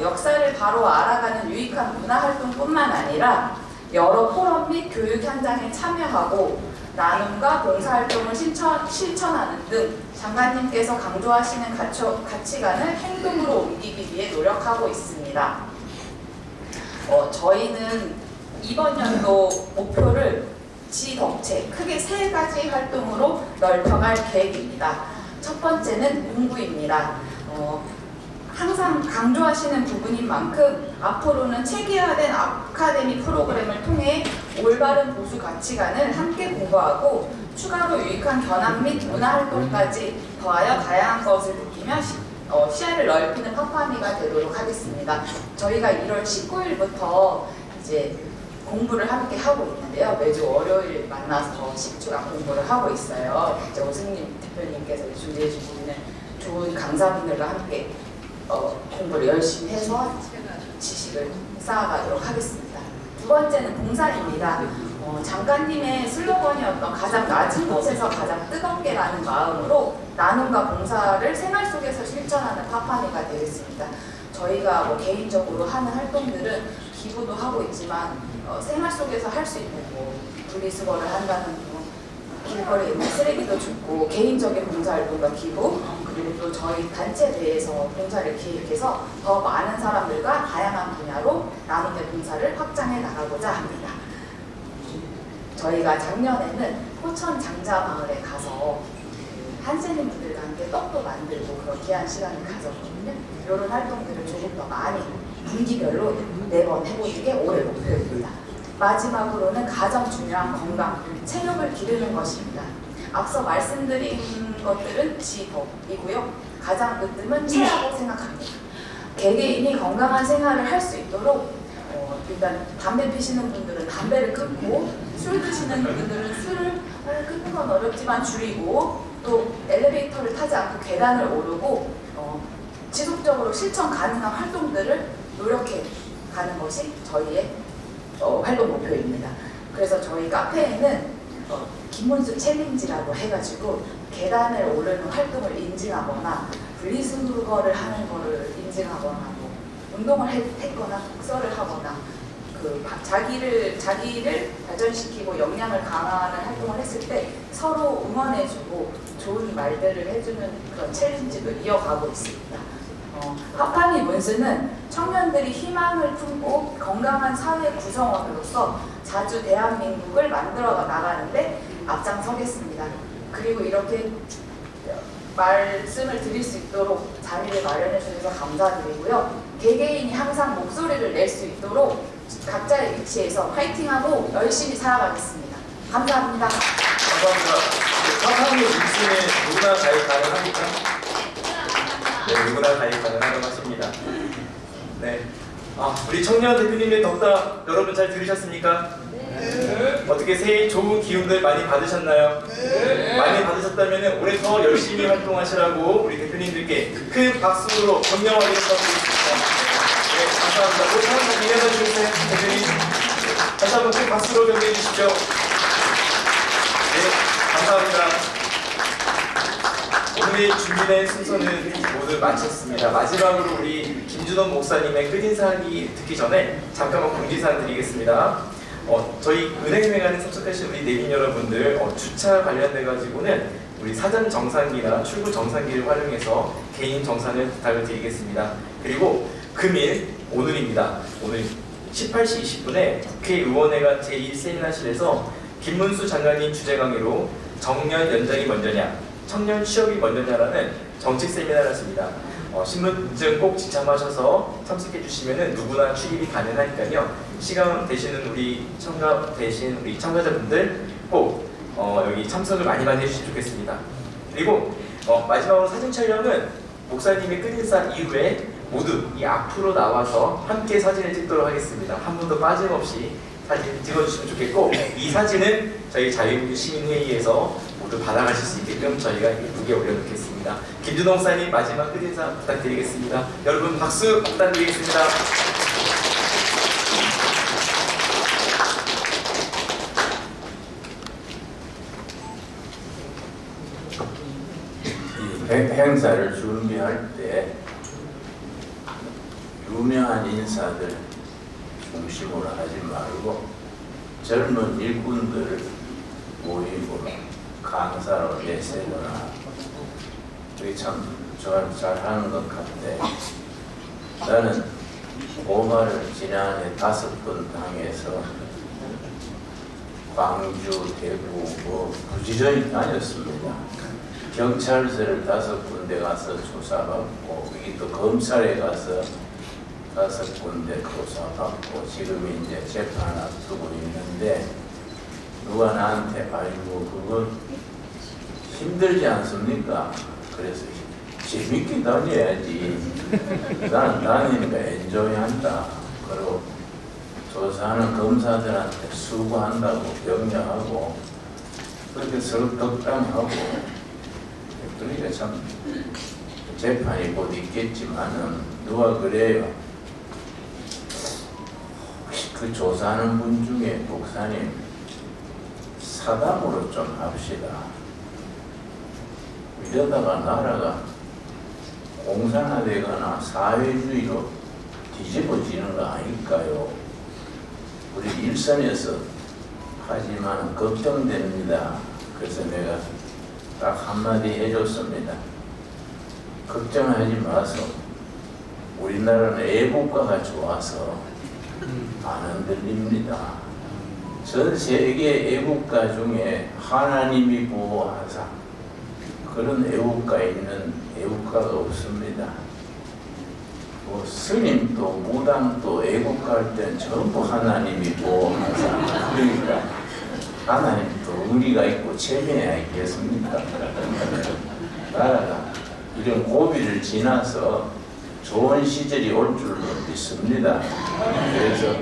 역사를 바로 알아가는 유익한 문화활동뿐만 아니라 여러 포럼 및 교육 현장에 참여하고 나눔과 봉사활동을 실천하는 등 장관님께서 강조하시는 가치관을 행동으로 옮기기 위해 노력하고 있습니다. 저희는 이번 연도 목표를 지덕체 크게 3가지 활동으로 넓혀갈 계획입니다. 첫 번째는 공부입니다. 항상 강조하시는 부분인 만큼 앞으로는 체계화된 아카데미 프로그램을 통해 올바른 보수 가치관을 함께 공부하고 추가로 유익한 견학 및 문화활동까지 더하여 다양한 것을 느끼며 시야를 넓히는 파파미가 되도록 하겠습니다. 저희가 1월 19일부터 이제 공부를 함께 하고 있는데요. 매주 월요일 만나서 10주간 공부를 하고 있어요. 이제 오승님 대표님께서 준비해 주고 있는 좋은 강사분들과 함께 공부를 열심히 해서 지식을 쌓아가도록 하겠습니다. 두 번째는 봉사입니다. 장관님의 슬로건이었던 가장 낮은 곳에서 가장 뜨겁게라는 마음으로 나눔과 봉사를 생활 속에서 실천하는 파파미가 되겠습니다. 저희가 개인적으로 하는 활동들은 기부도 하고 있지만 생활 속에서 할 수 있는 분리수거를 한다는 길거리에 있는 쓰레기도 줍고 개인적인 봉사활동과 기부 그리고 또 저희 단체 내에서 봉사를 기획해서 더 많은 사람들과 다양한 분야로 나눔의 봉사를 확장해 나가고자 합니다. 저희가 작년에는 포천 장자마을에 가서 한세님 분들과 함께 떡도 만들고 그런 귀한 시간을 가졌거든요. 이런 활동들을 조금 더 많이 분기별로 4번 해보는 게 올해 목표입니다. 마지막으로는 가장 중요한 건강, 체력을 기르는 것입니다. 앞서 말씀드린 것들은 지덕이고요. 가장 으뜸은 체라고 생각합니다. 개개인이 건강한 생활을 할 수 있도록 일단 담배 피시는 분들은 담배를 끊고 술 드시는 분들은 술을 끊는 건 어렵지만 줄이고 또 엘리베이터를 타지 않고 계단을 오르고 지속적으로 실천 가능한 활동들을 노력해 가는 것이 저희의 활동 목표입니다. 그래서 저희 카페에는 김문수 챌린지라고 해가지고 계단을 오르는 활동을 인증하거나 분리수거를 하는 거를 인증하거나 운동을 했거나 독서를 하거나 자기를 발전시키고 역량을 강화하는 활동을 했을 때 서로 응원해주고 좋은 말들을 해주는 그런 챌린지도 이어가고 있습니다. 파파미 문수는 청년들이 희망을 품고 건강한 사회 구성원으로서 자주 대한민국을 만들어 나가는데 앞장서겠습니다. 그리고 이렇게 말씀을 드릴 수 있도록 자리를 마련해 주셔서 감사드리고요. 개개인이 항상 목소리를 낼 수 있도록 각자의 위치에서 파이팅하고 열심히 살아가겠습니다. 감사합니다. 감사합니다. 파파미 문수는 누구나 가입 가능합니까? 네. 누구나 가입 가능하다고 하십니다. 네. 우리 청년 대표님의 덕담 여러분 잘 들으셨습니까? 네. 어떻게 새해 좋은 기운들 많이 받으셨나요? 네. 많이 받으셨다면 올해 더 열심히 활동하시라고 우리 대표님들께 큰 박수로 격려하게 부탁드리겠습니다. 네, 감사합니다. 모두 한번 일어나 주세요, 대표님. 다시 한번 큰 박수로 격려해 주십시오. 네, 감사합니다. 오늘 준비된 순서는 모두 마쳤습니다. 마지막으로 우리 김준원 목사님의 끝인사하기 듣기 전에 잠깐만 공지사항 드리겠습니다. 저희 은행회관에 참석하신 우리 내빈 여러분들 주차 관련돼 가지고는 우리 사전 정산기나 출구 정산기를 활용해서 개인 정산을 부탁을 드리겠습니다. 그리고 금일 오늘입니다. 오늘 18시 20분에 국회의원회관 제1세미나실에서 김문수 장관님 주재 강의로 정년 연장이 먼저냐 청년 취업이 먼저냐라는 정책 세미나를 했습니다. 신분증 꼭 지참하셔서 참석해 주시면 누구나 출입이 가능하니까요. 시간 되시는 우리 참가자분들 꼭 여기 참석을 많이 해주시면 좋겠습니다. 그리고 마지막으로 사진 촬영은 목사님의 끝인사 이후에 모두 이 앞으로 나와서 함께 사진을 찍도록 하겠습니다. 한 분도 빠짐없이 사진 찍어주시면 좋겠고 이 사진은 저희 자유민주 시민회의에서 모두 받아가실 수 있게끔 저희가 예쁘게 올려놓겠습니다. 김준호 목사님 마지막 끝인사 부탁드리겠습니다. 여러분 박수 부탁드리겠습니다. 이 행사를 준비할 때 유명한 인사들 중심으로 하지 말고 젊은 일꾼들을 모이고 강사로 내세거나 그게 참 잘하는 것 같아. 나는 고발을 지난해 5번 당해서 광주, 대구 부지런히 다녔습니다. 경찰서를 5군데 가서 조사받고 여기 또 검찰에 가서 5군데 조사받고 지금 이제 재판 앞두고 있는데 누가 나한테 아이고 그거 힘들지 않습니까? 그래서 재밌게 다녀야지. 난 다니니까 엔조이한다. 그리고 조사하는 검사들한테 수고한다고 격려하고 그렇게 서로 덕담하고 그러니까 참 재판이 곧 있겠지만은 누가 그래요. 혹시 그 조사하는 분 중에 목사님 사담으로 좀 합시다. 이러다가 나라가 공산화되거나 사회주의로 뒤집어지는 거 아닐까요? 우리 일선에서 하지만 걱정됩니다. 그래서 내가 딱 한마디 해줬습니다. 걱정하지 마소. 우리나라는 애국가가 좋아서 안 흔들립니다. 전 세계 애국가 중에 하나님이 보호하사 그런 애국가 있는 애국가가 없습니다. 뭐 스님도 무당도 애국가 할 때는 전부 하나님이 보호하사 그러니까 하나님도 의리가 있고 체면이 있겠습니까? 나라가 이런 고비를 지나서 좋은 시절이 올 줄로 믿습니다. 그래서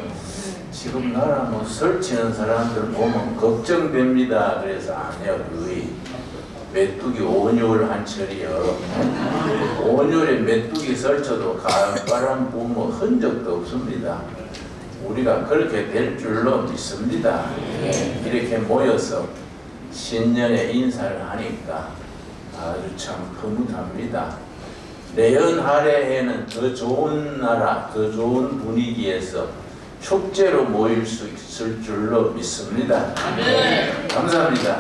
지금 나라 뭐 설치는 사람들 보면 걱정됩니다. 그래서 아니요, 메뚜기 온열 한철이요. 온열에 메뚜기 설쳐도 가을바람 부으면 흔적도 없습니다. 우리가 그렇게 될 줄로 믿습니다. 이렇게 모여서 신년에 인사를 하니까 아주 참 흐뭇합니다. 내연 할애해는 더 좋은 나라, 더 좋은 분위기에서 축제로 모일 수 있을 줄로 믿습니다. 감사합니다.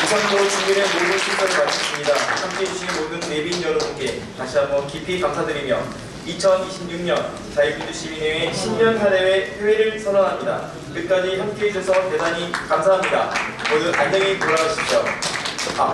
이상으로 준비된 모든 순서를 마쳤습니다. 함께해 주신 모든 내빈 여러분께 다시 한번 깊이 감사드리며 2026년 자유민주 시민회의 신년 사례회 회회를 선언합니다. 끝까지 함께해 주셔서 대단히 감사합니다. 모두 안녕히 돌아가십시오.